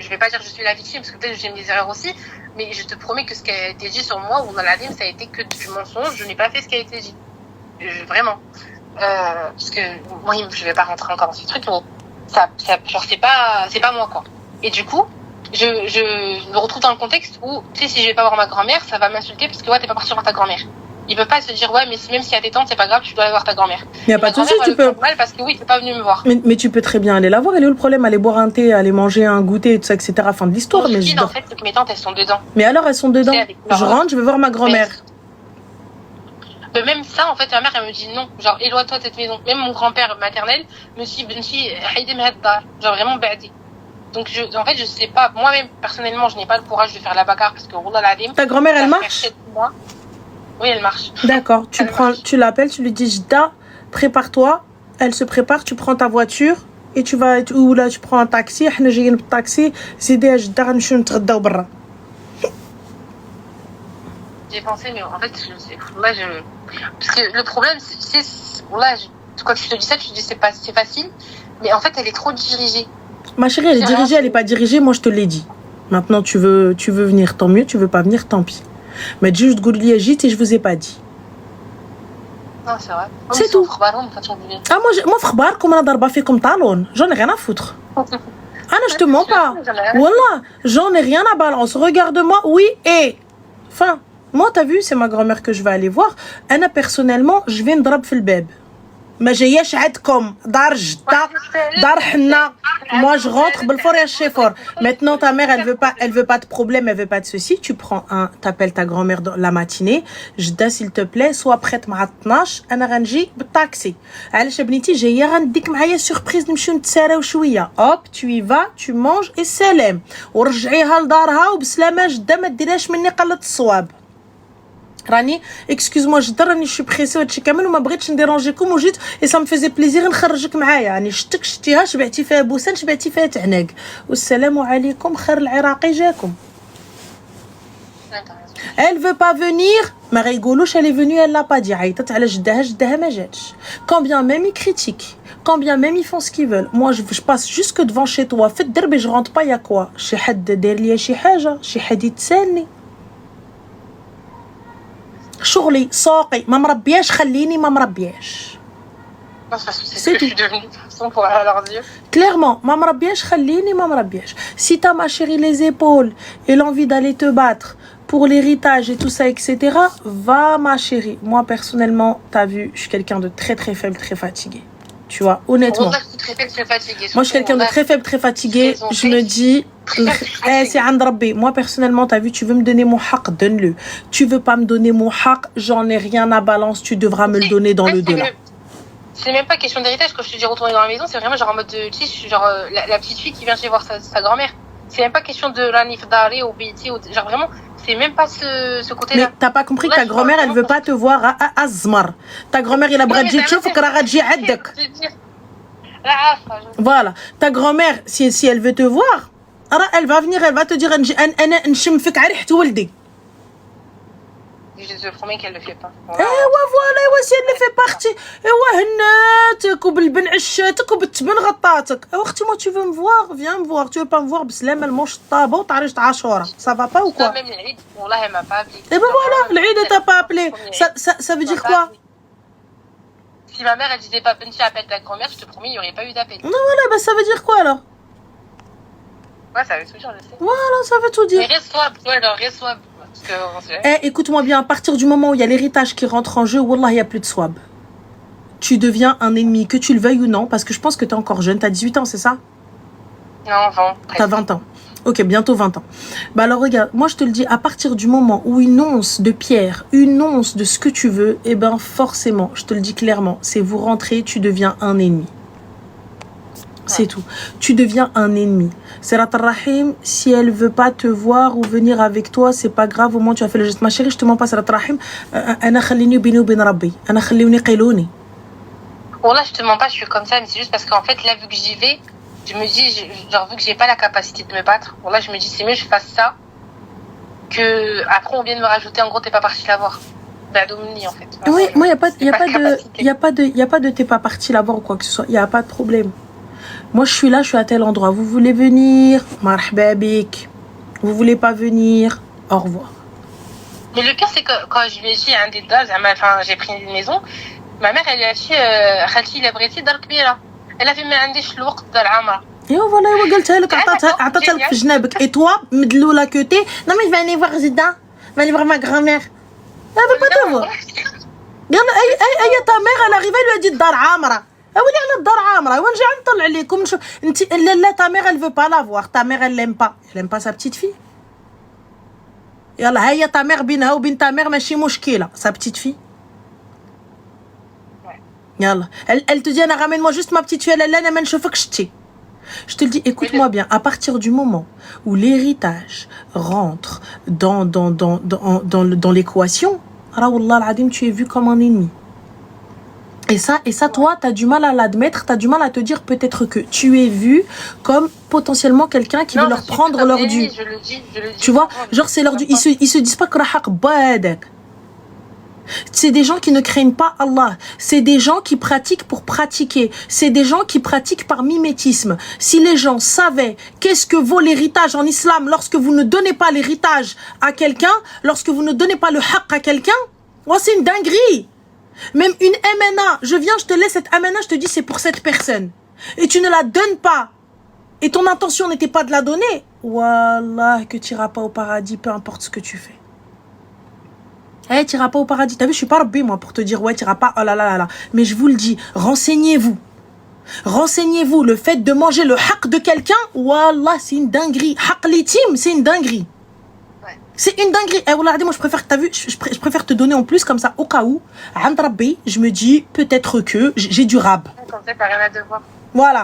vais pas dire que je suis la victime, parce que peut-être que j'ai des erreurs aussi, mais je te promets que ce qui a été dit sur moi ou dans la dîme, ça a été que du mensonge, je n'ai pas fait ce qui a été dit. Vraiment. Parce que, moi, je vais pas rentrer encore dans ce truc, mais genre, c'est pas moi, quoi. Et du coup, je me retrouve dans le contexte où, tu sais, si je vais pas voir ma grand-mère, ça va m'insulter parce que, ouais, t'es pas parti voir ta grand-mère. Il peut pas se dire, ouais, mais même s'il y a des tantes, c'est pas grave, tu dois aller voir ta grand-mère. Il n'y a pas de souci, tu peux. Mal parce que oui, t'es pas venu me voir. Mais tu peux très bien aller la voir. Elle est où le problème? Aller boire un thé, aller manger un goûter, tout ça, etc. Fin de l'histoire. En fait, c'est que mes tantes, elles sont dedans. Mais alors, elles sont dedans. Je rentre, je vais voir ma grand-mère. Mais même ça, en fait, ma mère, elle me dit non. Genre, éloigne-toi de cette maison. Même mon grand-père maternel me dit, genre vraiment badé. Donc, en fait, je sais pas. Moi-même, personnellement, je n'ai pas le courage de faire la bagarre parce que, ta grand-mère, elle marche? Oui, elle marche. D'accord. Tu l'appelles, tu lui dis, Jda, prépare-toi. Elle se prépare, tu prends ta voiture et tu vas, ou là, tu prends un taxi. حنا جايين بالطاكسي زيدي à Jda غنمشيو نتغداو برا. J'ai pensé, mais en fait, je sais. Là, parce que le problème, c'est là, quand tu te dis ça, tu te dis c'est facile, mais en fait, elle est trop dirigée. Ma chérie, elle est dirigée, elle est pas dirigée. Moi, je te l'ai dit. Maintenant, tu veux venir, tant mieux. Tu veux pas venir, tant pis. Mais juste قولي agite et je vous ai pas dit. Non, c'est vrai. C'est tout. Ah, moi, فخباركم أنا ضربة فيكم طالون. J'en ai rien à foutre. Je te mens pas. Wallah, j'en ai rien à balance. Regarde-moi, oui, et. Enfin, moi, t'as vu, c'est ma grand-mère que je vais aller voir. Anna, personnellement, je vais نضرب في الباب. ما جاياش عندكم دار جدة دار حنا. Moi je rentre بالفور يا الشيفور. Maintenant ta mère elle veut pas de problème, elle veut pas de ceci. Tu prends t'appelles ta grand-mère dans la matinée. جدة s'il te plaît sois prête مع 12 انا غنجي بالطاكسي. علاش بنيتي جايه غنديك معايا سوربريز نمشيو نتساراو شويه. Hop, tu y vas, tu manges et سلام. ورجعيها لدارها وبسلامه جدة ما ديرهاش مني قله الصواب. راني اكسكوز-moi راني شي بريسي وهادشي كامل وما بغيتش نديرونجيكم وجيت اي سا مفيزي بليزير نخرجك معايا. يعني شتيها شبعتي فيها بوسان شبعتي فيها تعناق. والسلام عليكم خير العراقي جاكم. Elle veut pas venir ما غيقولوش elle est venue elle l'a pas dit. عيطت على جدها ما جاتش. Quand bien même ils critiquent, quand bien même ils font ce qu'ils veulent. Moi je passe jusque devant chez toi في الدرب je rentre pas. يا quoi شي حد داير ليا شي حاجه شي حد يتسالني. شغلي ساقي ما مربياش خليني ما مربياش. C'est ce que je suis devenue de toute façon pour leur dire. Clairement, ما مربياش خليني ما مربياش. Si t'as ma chérie les épaules et l'envie d'aller te battre pour l'héritage et tout ça etc. Va ma chérie. Moi personnellement, t'as vu, je suis quelqu'un de très très faible, très fatigué. Tu vois, honnêtement. Moi je suis quelqu'un de très faible, très fatigué. Je me dis c'est عند ربي. Moi personnellement, t'as vu, tu veux me donner mon haq, donne-le. Tu veux pas me donner mon haq, j'en ai rien à balance, tu devras me le donner dans le delà. C'est même pas question d'héritage. Quand je te dis retourner dans la maison, c'est vraiment genre en mode de, tu sais, genre la petite fille qui vient chez voir sa grand-mère. C'est même pas question de Ranif Dari ou Biti ou genre vraiment, c'est même pas ce côté-là. Mais t'as pas compris que ta grand-mère elle veut pas te voir à Azmar. Ta grand-mère il a بغات تجي تشوفك راه غتجي عندك. Voilà, ta grand-mère si elle veut te voir, Elle va venir, elle va te dire Je te promets qu'elle le fait pas. ايوا سي اللي في بارتي ايوا هناتك وبالبن عشاتك وبالتبن غطاتك. اختي moi tu veux me voir, viens me voir, tu veux pas me voir بسلامه الموش الطابه وطريقه عاشوره. Ça va pas ou quoi? Même العيد والله elle m'a pas appelé. Et ben voilà, العيد elle t'a pas appelé. Ça veut dire quoi? Si ma mère elle disait pas Benji appelle ta grand-mère, je te promets il y aurait pas eu d'appel. Non voilà, bah ça veut dire quoi alors? Ouais, ça veut tout dire, je sais. Voilà, ça veut tout dire. Mais reçois. Écoute-moi bien, à partir du moment où il y a l'héritage qui rentre en jeu, wallah, il n'y a plus de swab. Tu deviens un ennemi, que tu le veuilles ou non, parce que je pense que tu es encore jeune. Tu as 18 ans, c'est ça? Non, 20. Tu as 20 ans. Ok, bientôt 20 ans. Bah alors regarde, moi je te le dis, à partir du moment où une once de pierre, une once de ce que tu veux, eh ben forcément, je te le dis clairement, c'est vous rentrez, tu deviens un ennemi. C'est tout. Tu deviens un ennemi. Sirat al-Rahim, si elle veut pas te voir ou venir avec toi, c'est pas grave, au moins tu as fait le geste. Ma chérie, je te mens pas, Sirat al-Rahim. Ana khallini bini wa bin Rabbi. Ana khalliwni qiluni. Bon là, je te mens pas, je suis comme ça, mais c'est juste parce qu'en fait, là, vu que j'y vais, je me dis, genre, vu que j'ai pas la capacité de me battre, bon là, je me dis, c'est mieux que je fasse ça que après on vient de me rajouter, en gros, t'es pas parti la voir. D'Adomni, en fait. Oui, moi, y a pas de t'es pas parti la voir ou quoi que ce soit. Y a pas de problème. Moi, je suis là, je suis à tel endroit. Vous voulez venir? Marhaba bik. Vous voulez pas venir? Au revoir. Mais le pire, c'est que quand je lui ai dit un des dates, enfin, j'ai pris une maison, ma mère, elle a dit, Khalti, la briti, dar kbira. Elle a fait, mais عنديش الوقت دار عامرة. ايوا فوالا ايوا قلتها لك عطاتها لك في جنابك. Et toi, مدلولة que t'es, non mais je vais aller voir Zida, je vais aller voir ma grand-mère. Elle veut pas te voir. Regarde, اي ta mère, elle arrive, elle lui a dit الدار عامرة. ولي على الدار عامره ونرجع نطلع عليكم نشوف انت لا ta mère elle veut pas la voir, ta mère elle l'aime pas sa petite fille. يلا هي ta mère بينها وبين ta mère ماشي مشكله sa petite fille. يلا elle te dit انا ramène-moi juste ma petite fille, elle انا ما نشوفكش تي. Je te le dis, écoute-moi bien, à partir du moment où l'héritage rentre dans l'équation, راه والله العظيم tu es vu comme un ennemi. Et ça, toi, tu as du mal à l'admettre, tu as du mal à te dire peut-être que tu es vu comme potentiellement quelqu'un qui veut leur prendre leur dû. Je le dis. Tu vois, genre c'est leur dû. Ils se disent pas que c'est des gens qui ne craignent pas Allah. C'est des gens qui pratiquent pour pratiquer. C'est des gens qui pratiquent par mimétisme. Si les gens savaient qu'est-ce que vaut l'héritage en islam lorsque vous ne donnez pas l'héritage à quelqu'un, lorsque vous ne donnez pas le haqq à quelqu'un, oh, c'est une dinguerie. Même une MNA, je viens, je te laisse cette MNA, je te dis c'est pour cette personne. Et tu ne la donnes pas. Et ton intention n'était pas de la donner. Wallah, que tu n'iras pas au paradis, peu importe ce que tu fais. Eh, tu n'iras pas au paradis. T'as vu, je suis pas Rabbi, moi, pour te dire, ouais, tu n'iras pas, oh là là là là. Mais je vous le dis, renseignez-vous. Renseignez-vous. Le fait de manger le haqq de quelqu'un, wallah, c'est une dinguerie. Haqq l'itim, c'est une dinguerie. C'est une dinguerie. Eh, voilà, moi, je préfère, t'as vu, je préfère te donner en plus, comme ça, au cas où, Rabbi, je me dis, peut-être que j'ai du rab. Comme ça, t'as rien à devoir. Voilà.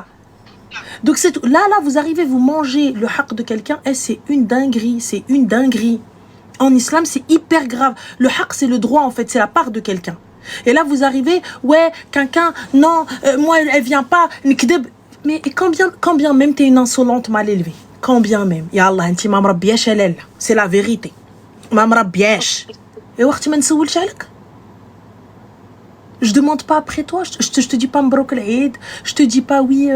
Donc, c'est tout. Là, vous arrivez, vous mangez le haqq de quelqu'un, et c'est une dinguerie. C'est une dinguerie. En islam, c'est hyper grave. Le haqq, c'est le droit, en fait, c'est la part de quelqu'un. Et là, vous arrivez, ouais, quelqu'un, non, moi, elle vient pas, mais quand bien même t'es une insolente mal élevée. Quand bien même, ya Allah, انت ما مربياش هلال, c'est la vérité. ما مربياش. Et وقت ما نسولش عليك. Je demande pas après toi, je te dis pas مبروك العيد, je te dis pas oui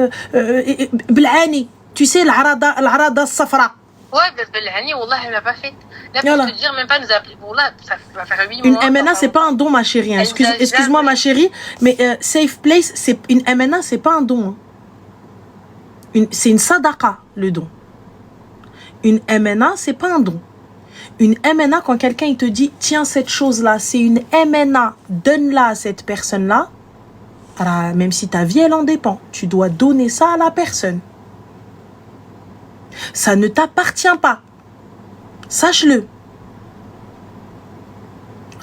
بالعاني. Tu sais العراضة الصفراء. Ouais, بالعاني والله elle l'a pas fait. Là pour te dire même pas nous appeler pour là, ça va faire 8 mois. Une MNA c'est pas un don ma chérie. Hein. Excuse-moi ma chérie, mais safe place, c'est une MNA, c'est pas un don. Hein. C'est une sadaqa le don. Une MNA, c'est pas un don. Une MNA, quand quelqu'un il te dit tiens cette chose-là, c'est une MNA, donne-la à cette personne-là. Alors, même si ta vie elle en dépend, tu dois donner ça à la personne. Ça ne t'appartient pas. Sache-le.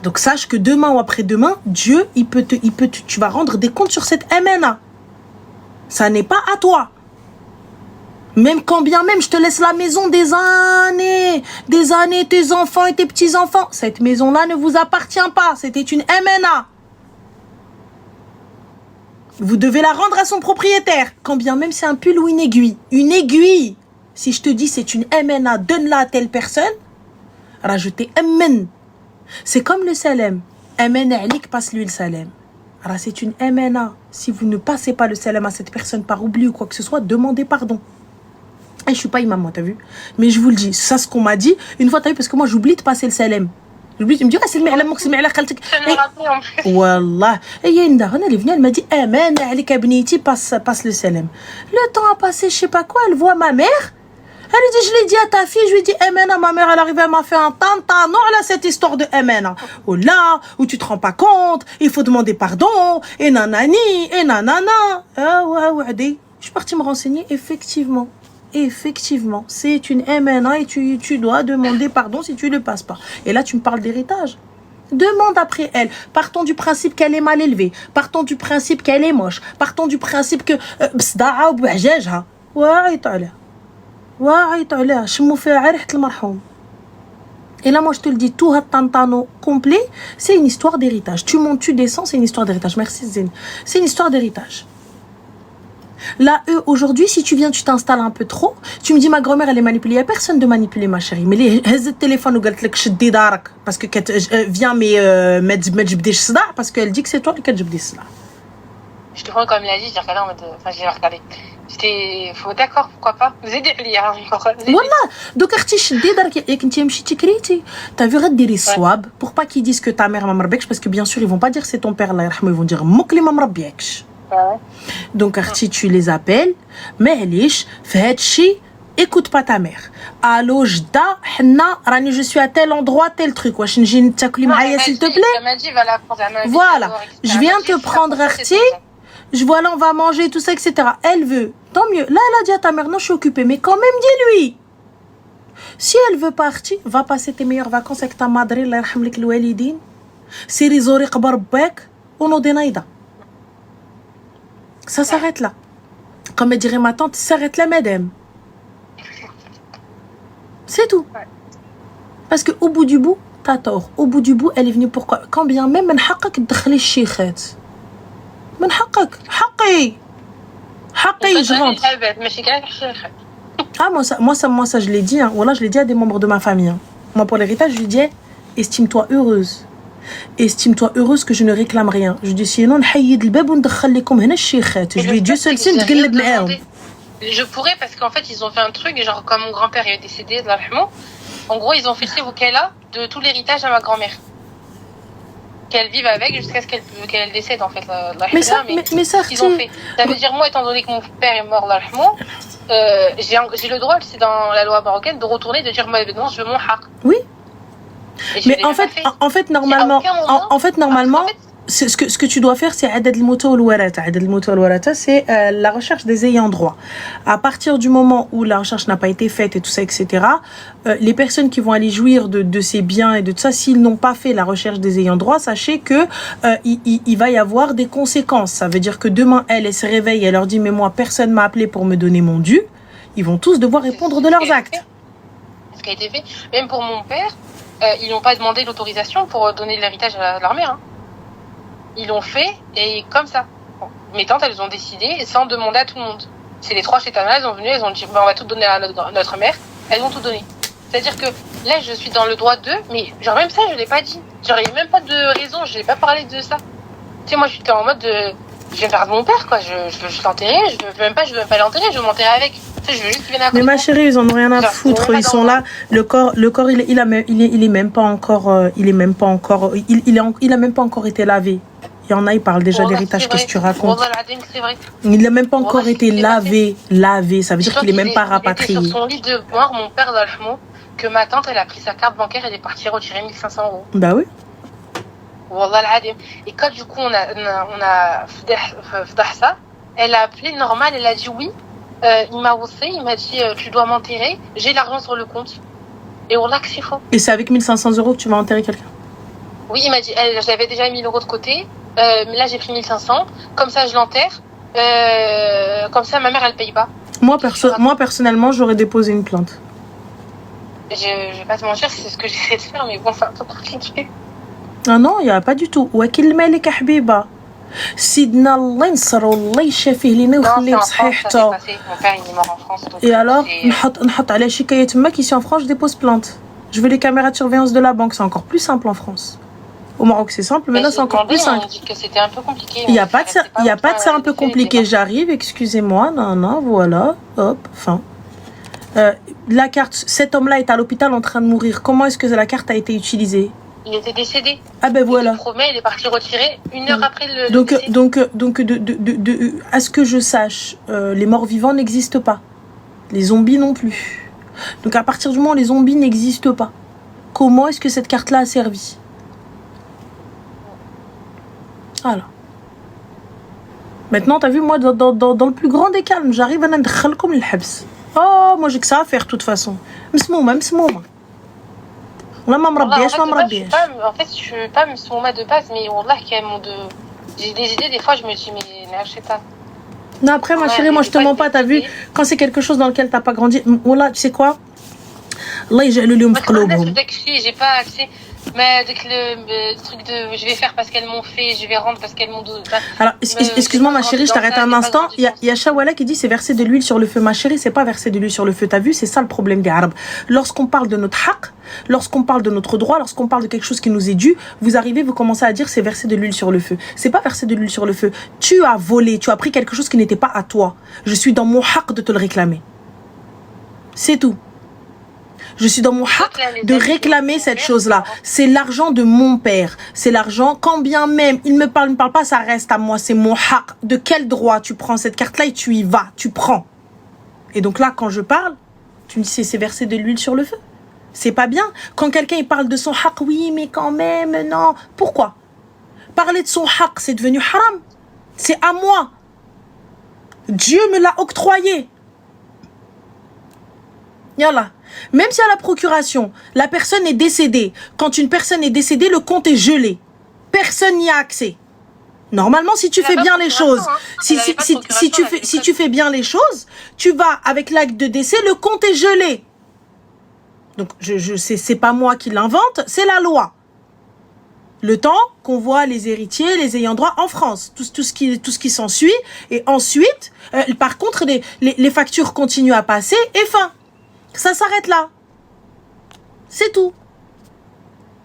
Donc sache que demain ou après-demain, Dieu, tu vas rendre des comptes sur cette MNA. Ça n'est pas à toi. Même quand bien même je te laisse la maison des années, tes enfants et tes petits-enfants. Cette maison-là ne vous appartient pas. C'était une MNA. Vous devez la rendre à son propriétaire. Quand bien même c'est un pull ou une aiguille. Une aiguille. Si je te dis c'est une MNA, donne-la à telle personne, rajoutez MN. C'est comme le salam. MNA alik, passe-lui le salam. Alors c'est une MNA. Si vous ne passez pas le salam à cette personne par oubli ou quoi que ce soit, demandez pardon. Et je suis pas imam, moi, t'as vu? Mais je vous le dis, ça, ce qu'on m'a dit, une fois, t'as vu, parce que moi, j'oublie de passer le salam. J'oublie, tu me dis, ah, c'est le mi'ala, c'est le mi'ala, khaltik. Wallah. Et il y a une daronne, elle est venue, elle m'a dit, amen, alik abniti, passe le salam. Le temps a passé, je sais pas quoi, elle voit ma mère. Elle dit, je l'ai dit à ta fille, je lui ai dit, Emena, ma mère, elle arrivait, elle m'a fait un tanta. Non, là, cette histoire de Emena. Oh là, où tu te rends pas compte, il faut demander pardon, et nanani, et nanana. Ah ouais, ouais, je suis partie me renseigner, effectivement. Effectivement, c'est une MNA et tu dois demander pardon si tu ne le passes pas. Et là, tu me parles d'héritage. Demande après elle. Partons du principe qu'elle est mal élevée. Partons du principe qu'elle est moche. Partons du principe que... Et là, moi, je te le dis, tout tantano complet, c'est une histoire d'héritage. Tu montes, tu descends, c'est une histoire d'héritage. Merci, Zine. C'est une histoire d'héritage. Là, eux, aujourd'hui, si tu viens, tu t'installes un peu trop, tu me dis, ma grand-mère, elle est manipulée. Il n'y a personne de manipulé, ma chérie. Mais les téléphone, parce que viens, mais parce qu'elle dit que c'est toi qui as dit ça. Je te prends comme il a dit, j'ai regardé en mode. Enfin, j'ai regardé. J'étais. D'accord, pourquoi pas. Vous aidez Voilà. Donc, t'as vu, redire swab pour pas qu'ils disent que ta mère m'a marbekch, parce que bien sûr, ils vont pas dire c'est ton père, là, ils vont dire mokli m'a marbekch. Donc, Arti, tu les appelles, mais écoute pas ta mère. Allô, Jda, Henna, Rani, je suis à tel endroit, tel truc. Wesh, n'jin t'akuli maaya, s'il te plaît. Voilà. Je viens te prendre, Arti. Je vois là, on va manger, tout ça, etc. Elle veut. Tant mieux. Là, elle a dit à ta mère, non, je suis occupée. Mais quand même, dis-lui. Si elle veut partir, va passer tes meilleures vacances avec ta madre, la yarhamlik l'walidin. Siri zori qbar bek, ono denaïda. Ça s'arrête là. Comme elle dirait ma tante, s'arrête là, madame. C'est tout. Parce qu'au bout du bout, t'as tort. Au bout du bout, elle est venue pourquoi? Quand bien même, من حقك تدخلي الشيخات. من حقك. حقي je rentre. Ah, moi ça, je l'ai dit. Hein. Voilà, je l'ai dit à des membres de ma famille. Hein. Moi, pour l'héritage, je lui dis, estime-toi heureuse. Estime-toi heureuse que je ne réclame rien. Je dis sinon نحيد الباب وندخل لكم هنا الشيخات. Je lui dis seul signe تقلب معاهم. Je pourrais parce qu'en fait ils ont fait un truc genre comme mon grand-père est décédé de l'arrêtement. En gros ils ont fait là de tout l'héritage à ma grand-mère. Qu'elle vive avec jusqu'à ce qu'elle décède en fait mais ça ils ont fait. Ça veut dire moi étant donné que mon père est mort l'arrêtement, j'ai le droit c'est dans la loi marocaine de retourner de dire moi non je veux mon haq. Oui. Mais en fait normalement ce que tu dois faire c'est adad al-mouta wal-warata. Adad al-mouta wal-warata c'est la recherche des ayants droit. À partir du moment où la recherche n'a pas été faite et tout ça etc. Les personnes qui vont aller jouir de ces biens et de tout ça, s'ils n'ont pas fait la recherche des ayants droit, sachez que il va y avoir des conséquences. Ça veut dire que demain elle se réveille et elle leur dit mais moi personne m'a appelé pour me donner mon dû. Ils vont tous devoir répondre de leurs actes. Ce qui a été fait, même pour mon père, ils n'ont pas demandé l'autorisation pour donner l'héritage à leur mère. Hein. Ils l'ont fait et comme ça. Bon. Mes tantes, elles ont décidé sans demander à tout le monde. C'est les trois chétanas, elles ont venu, elles ont dit on va tout donner à notre mère. Elles ont tout donné. C'est-à-dire que là, je suis dans le droit d'eux, mais genre même ça, je l'ai pas dit. Genre il n'y a même pas de raison, je n'ai pas parlé de ça. Tu sais, moi, j'étais en mode je vais faire de mon père, quoi. Je veux juste l'enterrer, je veux même pas l'enterrer, je veux m'enterrer avec. Tu sais, je veux juste qu'il vienne à côté. Mais ma chérie, ils en ont rien à foutre. Ils sont là. Le corps, il est même pas encore, il a même pas encore été lavé. Il y en a, ils parlent déjà d'héritage. Qu'est-ce que tu racontes? Il n'a même pas encore été lavé. Ça veut dire qu'il est même pas rapatrié. Sur son lit de mort, mon père d'Alchemont, que ma tante, elle a pris sa carte bancaire, elle est partie retirer 1 500 €. Bah oui. Wallah al-adim. Et quand du coup on a fait ça, elle a appelé normal, elle a dit oui. Il m'a haussé, il m'a dit tu dois m'enterrer, j'ai l'argent sur le compte. Et wallah que c'est faux. Et c'est avec 1 500 € que tu vas enterrer quelqu'un? Oui, il m'a dit, j'avais déjà 1 000 € de côté, mais là j'ai pris 1 500, comme ça je l'enterre, comme ça ma mère elle paye pas. Moi personnellement j'aurais déposé une plainte. Je vais pas te mentir, c'est ce que j'essaie de faire, mais bon c'est un peu compliqué. Ah non, il n'y a pas du tout. Wakil malik habiba. سيدنا الله ينصر والله يشافيه لينا ويخليه بصحيحته. Et alors, نحط عليه شكاية تماك ici en France, je dépose plainte. Je veux les caméras de surveillance de la banque, c'est encore plus simple en France. Au Maroc, c'est simple, mais là, c'est encore plus simple. On dit que c'était un peu compliqué. Il n'y a pas de ça un peu compliqué. J'arrive, excusez-moi, non, voilà, hop, fin. La carte, cet homme-là est à l'hôpital en train de mourir. Comment est-ce que la carte a été utilisée? Il était décédé. Ah ben voilà. Il promet, il est parti retirer 1 heure après le décès. Donc, à ce que je sache, les morts vivants n'existent pas. Les zombies non plus. Donc à partir du moment où les zombies n'existent pas, comment est-ce que cette carte-là a servi? Voilà. Maintenant, t'as vu, moi, dans le plus grand des calmes, j'arrive à n'adkhal comme le habs. Oh, moi, j'ai que ça à faire, de toute façon. Msmouma. والله ما مربياش. En fait, je suis pas msmouma de base, mais wallah, j'ai des idées, des fois, je me dis, mais je sais pas. Non, après, ma chérie, moi, je te mens pas, t'as vu, quand c'est quelque chose dans lequel t'as pas grandi, wallah, tu sais quoi? Allah يجعل لهم في قلوبهم. J'ai pas accès. Mais avec le truc de je vais faire parce qu'elles m'ont fait, je vais rendre parce qu'elles m'ont donné. Alors, excuse-moi ma chérie, je t'arrête un instant. Il y a Shawala qui dit c'est verser de l'huile sur le feu. Ma chérie, c'est pas verser de l'huile sur le feu. T'as vu, c'est ça le problème des Arabes. Lorsqu'on parle de notre haq, lorsqu'on parle de notre droit, lorsqu'on parle de quelque chose qui nous est dû, vous arrivez, vous commencez à dire c'est verser de l'huile sur le feu. C'est pas verser de l'huile sur le feu. Tu as volé, tu as pris quelque chose qui n'était pas à toi. Je suis dans mon haq de te le réclamer. C'est tout. Je suis dans mon haq de réclamer cette chose-là. C'est l'argent de mon père. C'est l'argent, quand bien même il me parle pas, ça reste à moi. C'est mon haq. De quel droit tu prends cette carte-là et tu y vas, tu prends. Et donc là, quand je parle, tu me dis c'est verser de l'huile sur le feu. C'est pas bien. Quand quelqu'un il parle de son haq, oui, mais quand même, non. Pourquoi? Parler de son haq, c'est devenu haram. C'est à moi. Dieu me l'a octroyé. Yallah. Même si à la procuration, la personne est décédée. Quand une personne est décédée, le compte est gelé. Personne n'y a accès. Normalement, si tu fais bien les choses, si tu fais bien les choses, tu vas avec l'acte de décès, le compte est gelé. Donc, c'est pas moi qui l'invente, c'est la loi. Le temps qu'on voit les héritiers, les ayants droit en France, tout ce qui s'ensuit, et ensuite, par contre, les factures continuent à passer et fin. Ça s'arrête là. C'est tout.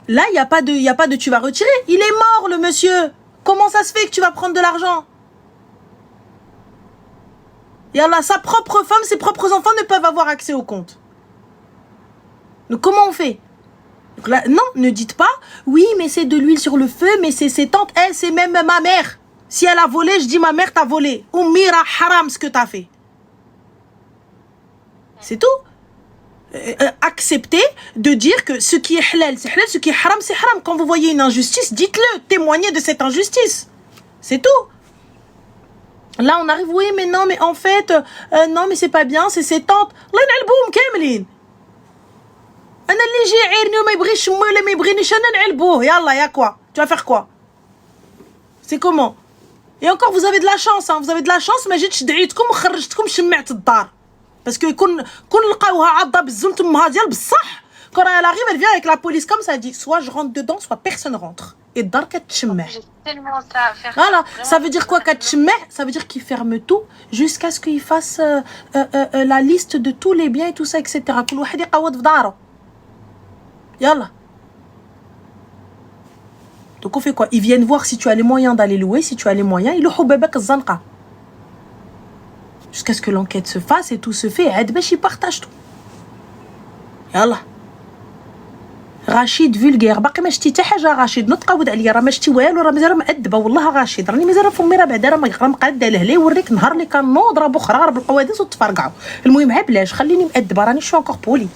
Là, il y a pas de tu vas retirer. Il est mort, le monsieur. Comment ça se fait que tu vas prendre de l'argent? Et Allah, sa propre femme, ses propres enfants ne peuvent avoir accès au compte. Donc, comment on fait? Donc là, non, ne dites pas, oui, mais c'est de l'huile sur le feu, mais c'est ses tantes, elle, c'est même ma mère. Si elle a volé, je dis ma mère t'a volé. Ou mira haram ce que t'as fait. C'est tout. Accepter de dire que ce qui est halal, c'est halal, ce qui est haram, c'est haram. Quand vous voyez une injustice, dites-le, témoignez de cette injustice. C'est tout. Là, on arrive, oui, mais non, mais en fait, non, mais c'est pas bien, c'est ses tantes. Allah ينعلبوهم كاملين. أنا اللي يجي يعيرني وما يبغيش شمو ولا ما يبغينيش أنا نعلبوه. يلا, يا quoi? Tu vas faire quoi? C'est comment? Et encore, vous avez de la chance, hein. Vous avez de la chance, ما جيتش دعيتكم وخرجتكم شمعت الدار. Parce que quand elle arrive, elle vient avec la police comme ça, elle dit soit je rentre dedans, soit personne rentre. Et dar katchmeh. J'ai tellement ça à faire. Voilà, ça veut dire quoi katchmeh? Ça veut dire qu'il ferme tout jusqu'à ce qu'il fasse la liste de tous les biens et tout ça, etc. كل واحد يقعد في داره. Yalla. Donc on fait quoi? Ils viennent voir si tu as les moyens d'aller louer, si tu as les moyens, ils le bébek zanqa. Jusqu'à ce que l'enquête se fasse et tout se fait, ils partagent tout. Yallah. Rachid vulgaire, باقي ما شتي حتى حاجه رشيد نتقود عليا راه ما شتي والو راه مازال مأدبه والله رشيد راني مازال فمي راه بعدا راه مقاده له ليه وريك نهار اللي كنوض راه بخرى راه بالقواديس وتفرقعوا المهم عبلاش خليني مأدبه راني شو انكور بولي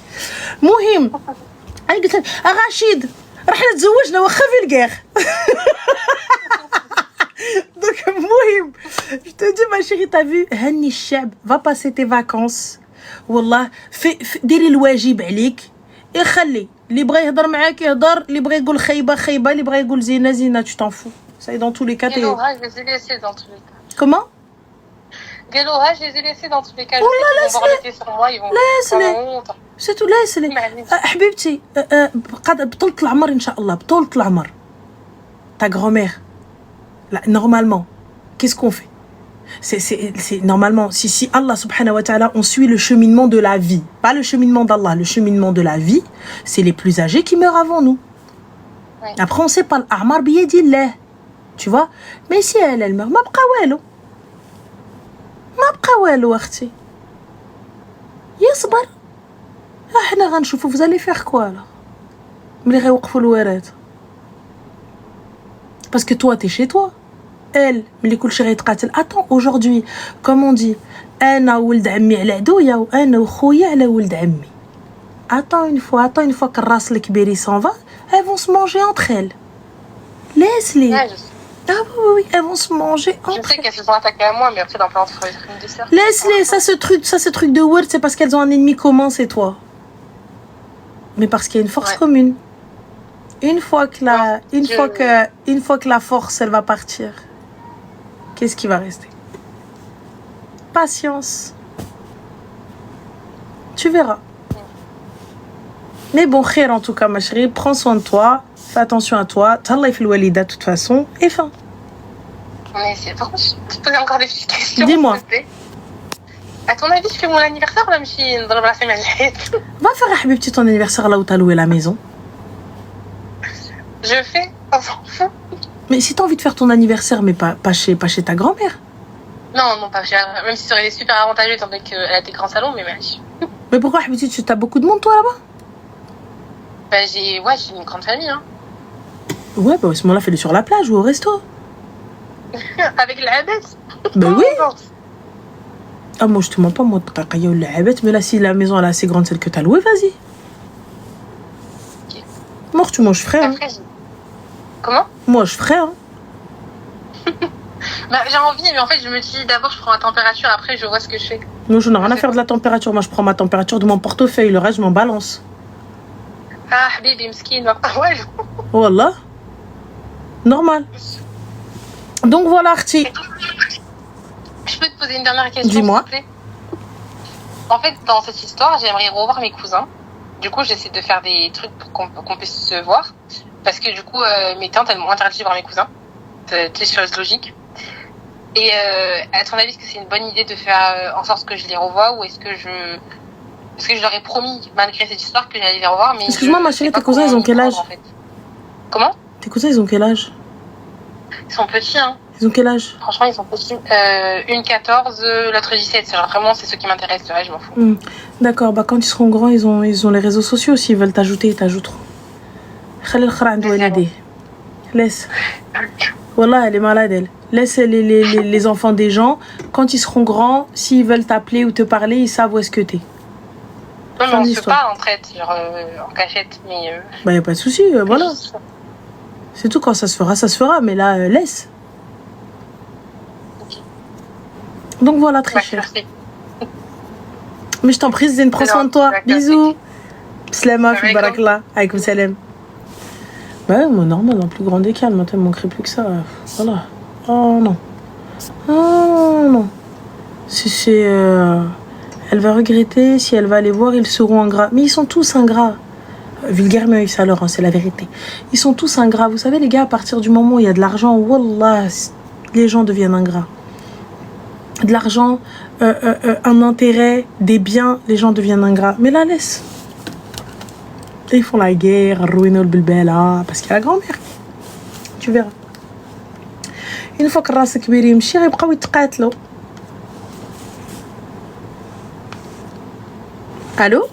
المهم انا قلت رشيد راه حنا تزوجنا واخا فولغير. Donc, Mohim, je te dis, ma chérie, t'as vu, Hanni Chab, va passer tes vacances. Wallah, diri الواجب عليك. Et خلي, اللي بغى يهضر معاك يهضر, اللي بغى يقول خيبة خيبة, اللي بغى يقول زينة زينة, tu t'en fous. Ça est dans tous les cas. Je les ai laissés dans tous les cas. Comment? je les ai laissés dans tous les cas. Ils vont voir sur moi, ils vont laisse-les. C'est tout, laisse-les. حبيبتي, بطولة العمر إن شاء الله, بطولة العمر. Ta grand-mère. Là, normalement, qu'est-ce qu'on fait? C'est normalement, si Allah subhanahu wa ta'ala, on suit le cheminement de la vie, pas le cheminement d'Allah, le cheminement de la vie, c'est les plus âgés qui meurent avant nous. Ouais. Après, on sait pas, l'A'mar biyadillah, tu vois. Mais si elle meurt, ma bqa walou. Ma bqa walou, akhti. Yasbar. Ahna ghanchoufou, vous allez faire quoi, là? Mli ghayouqfou l'ouarat. Parce que toi, t'es chez toi. Elle, ملي كل شيء غيتقاتل. Attends, aujourd'hui, comme on dit, أنا ولد عمي على عدويا وأنا وخويا على ولد عمي. Attends une fois que الراس الكبير il s'en va, elles vont se manger entre elles. Laisse-les. Ouais, ah oui, elles vont se manger entre elles. Je sais qu'elles se sont attaquées à moi, mais après, dans plein entre une des sœurs. Laisse-les, ça ce truc de word, c'est parce qu'elles ont un ennemi commun, c'est toi. Mais parce qu'il y a une force commune. Une fois que la force, elle va partir. Qu'est-ce qui va rester? Patience. Tu verras. Mais bon, khair en tout cas, ma chérie, prends soin de toi, fais attention à toi. T'Allah il fait le walida de toute façon, et fin. Mais par contre, je te posais encore des petites questions. Dis-moi. À ton avis, je fais mon anniversaire ou là, je dans la semaine? Va faire, habibti, ton anniversaire là où t'as loué la maison. Je fais, on s'en fout. Mais si t'as envie de faire ton anniversaire, mais pas chez ta grand-mère. Non, pas chez elle. Même si ça aurait été super avantageux, étant donné qu'elle a des grands salons, mais merci. Mais pourquoi, habibti, tu as beaucoup de monde, toi, là-bas? Bah, j'ai une grande famille, hein. Ouais, bah, à ce moment-là, fais-le sur la plage ou au resto. Avec la habette. Ben oui. Ah, moi, je te mens pas, moi, t'as ou la habette, mais là, si la maison, elle est assez grande, celle que t'as louée, vas-y. Okay. Moi, tu manges frais, hein. Comment? Moi, je ferais, hein. Bah, j'ai envie, mais en fait, je me dis d'abord, je prends la température, après, je vois ce que je fais. Moi, je n'ai rien à faire de la température. Moi, je prends ma température de mon portefeuille. Le reste, je m'en balance. Ah, Habibi, Mskin, ouais. Wallah. Normal. Donc, voilà, Arti. Je peux te poser une dernière question? Dis-moi. S'il te plaît. En fait, dans cette histoire, j'aimerais revoir mes cousins. Du coup, j'essaie de faire des trucs pour qu'on puisse se voir. Parce que du coup, mes tantes, elles m'ont interdit de voir mes cousins. C'est chose logique. Et à ton avis, est-ce que c'est une bonne idée de faire en sorte que je les revoie ou est-ce que je leur ai promis, malgré cette histoire, que j'allais les revoir, mais... Excuse-moi, ma chérie, tes cousins, ils ont quel âge? En fait. Comment? Tes cousins, ils ont quel âge? Ils sont petits, hein. Ils ont quel âge? Franchement, ils sont petits. Une 14, l'autre 17. C'est genre, vraiment, c'est ceux qui m'intéressent. Ouais, je m'en fous. D'accord, bah quand ils seront grands, ils ont les réseaux sociaux. S'ils veulent t'ajouter, ils t'ajouteront. Laisse. Wallah, elle est malade, elle. Laisse les enfants des gens. Quand ils seront grands, s'ils veulent t'appeler ou te parler, ils savent où est-ce que t'es. Non, mais on se parle en traite, genre en cachette. Mais bah, y a pas de souci, voilà. C'est tout, quand ça se fera. Mais là, laisse. Okay. Donc voilà, très cher. Mais je t'en prie, Zine, prends soin de toi. Bisous. Slama, fi barakallah. Alaykoum salam. Bah, moi, normal, en plus grand des calmes. Maintenant, il ne manquerait plus que ça. Voilà. Oh non. Oh non. Elle va regretter. Si elle va aller voir, ils seront ingrats. Mais ils sont tous ingrats. Vulgairement, ça leur, c'est la vérité. Ils sont tous ingrats. Vous savez, les gars, à partir du moment où il y a de l'argent, wallah, les gens deviennent ingrats. De l'argent, un intérêt, des biens, les gens deviennent ingrats. Mais là, laisse. Ils font la guerre, ruiner le bilbela, parce qu'il y a la grand-mère. Tu verras. Une fois que الراس كبير يمشي غيبقاو يتقاتلوا. Allô?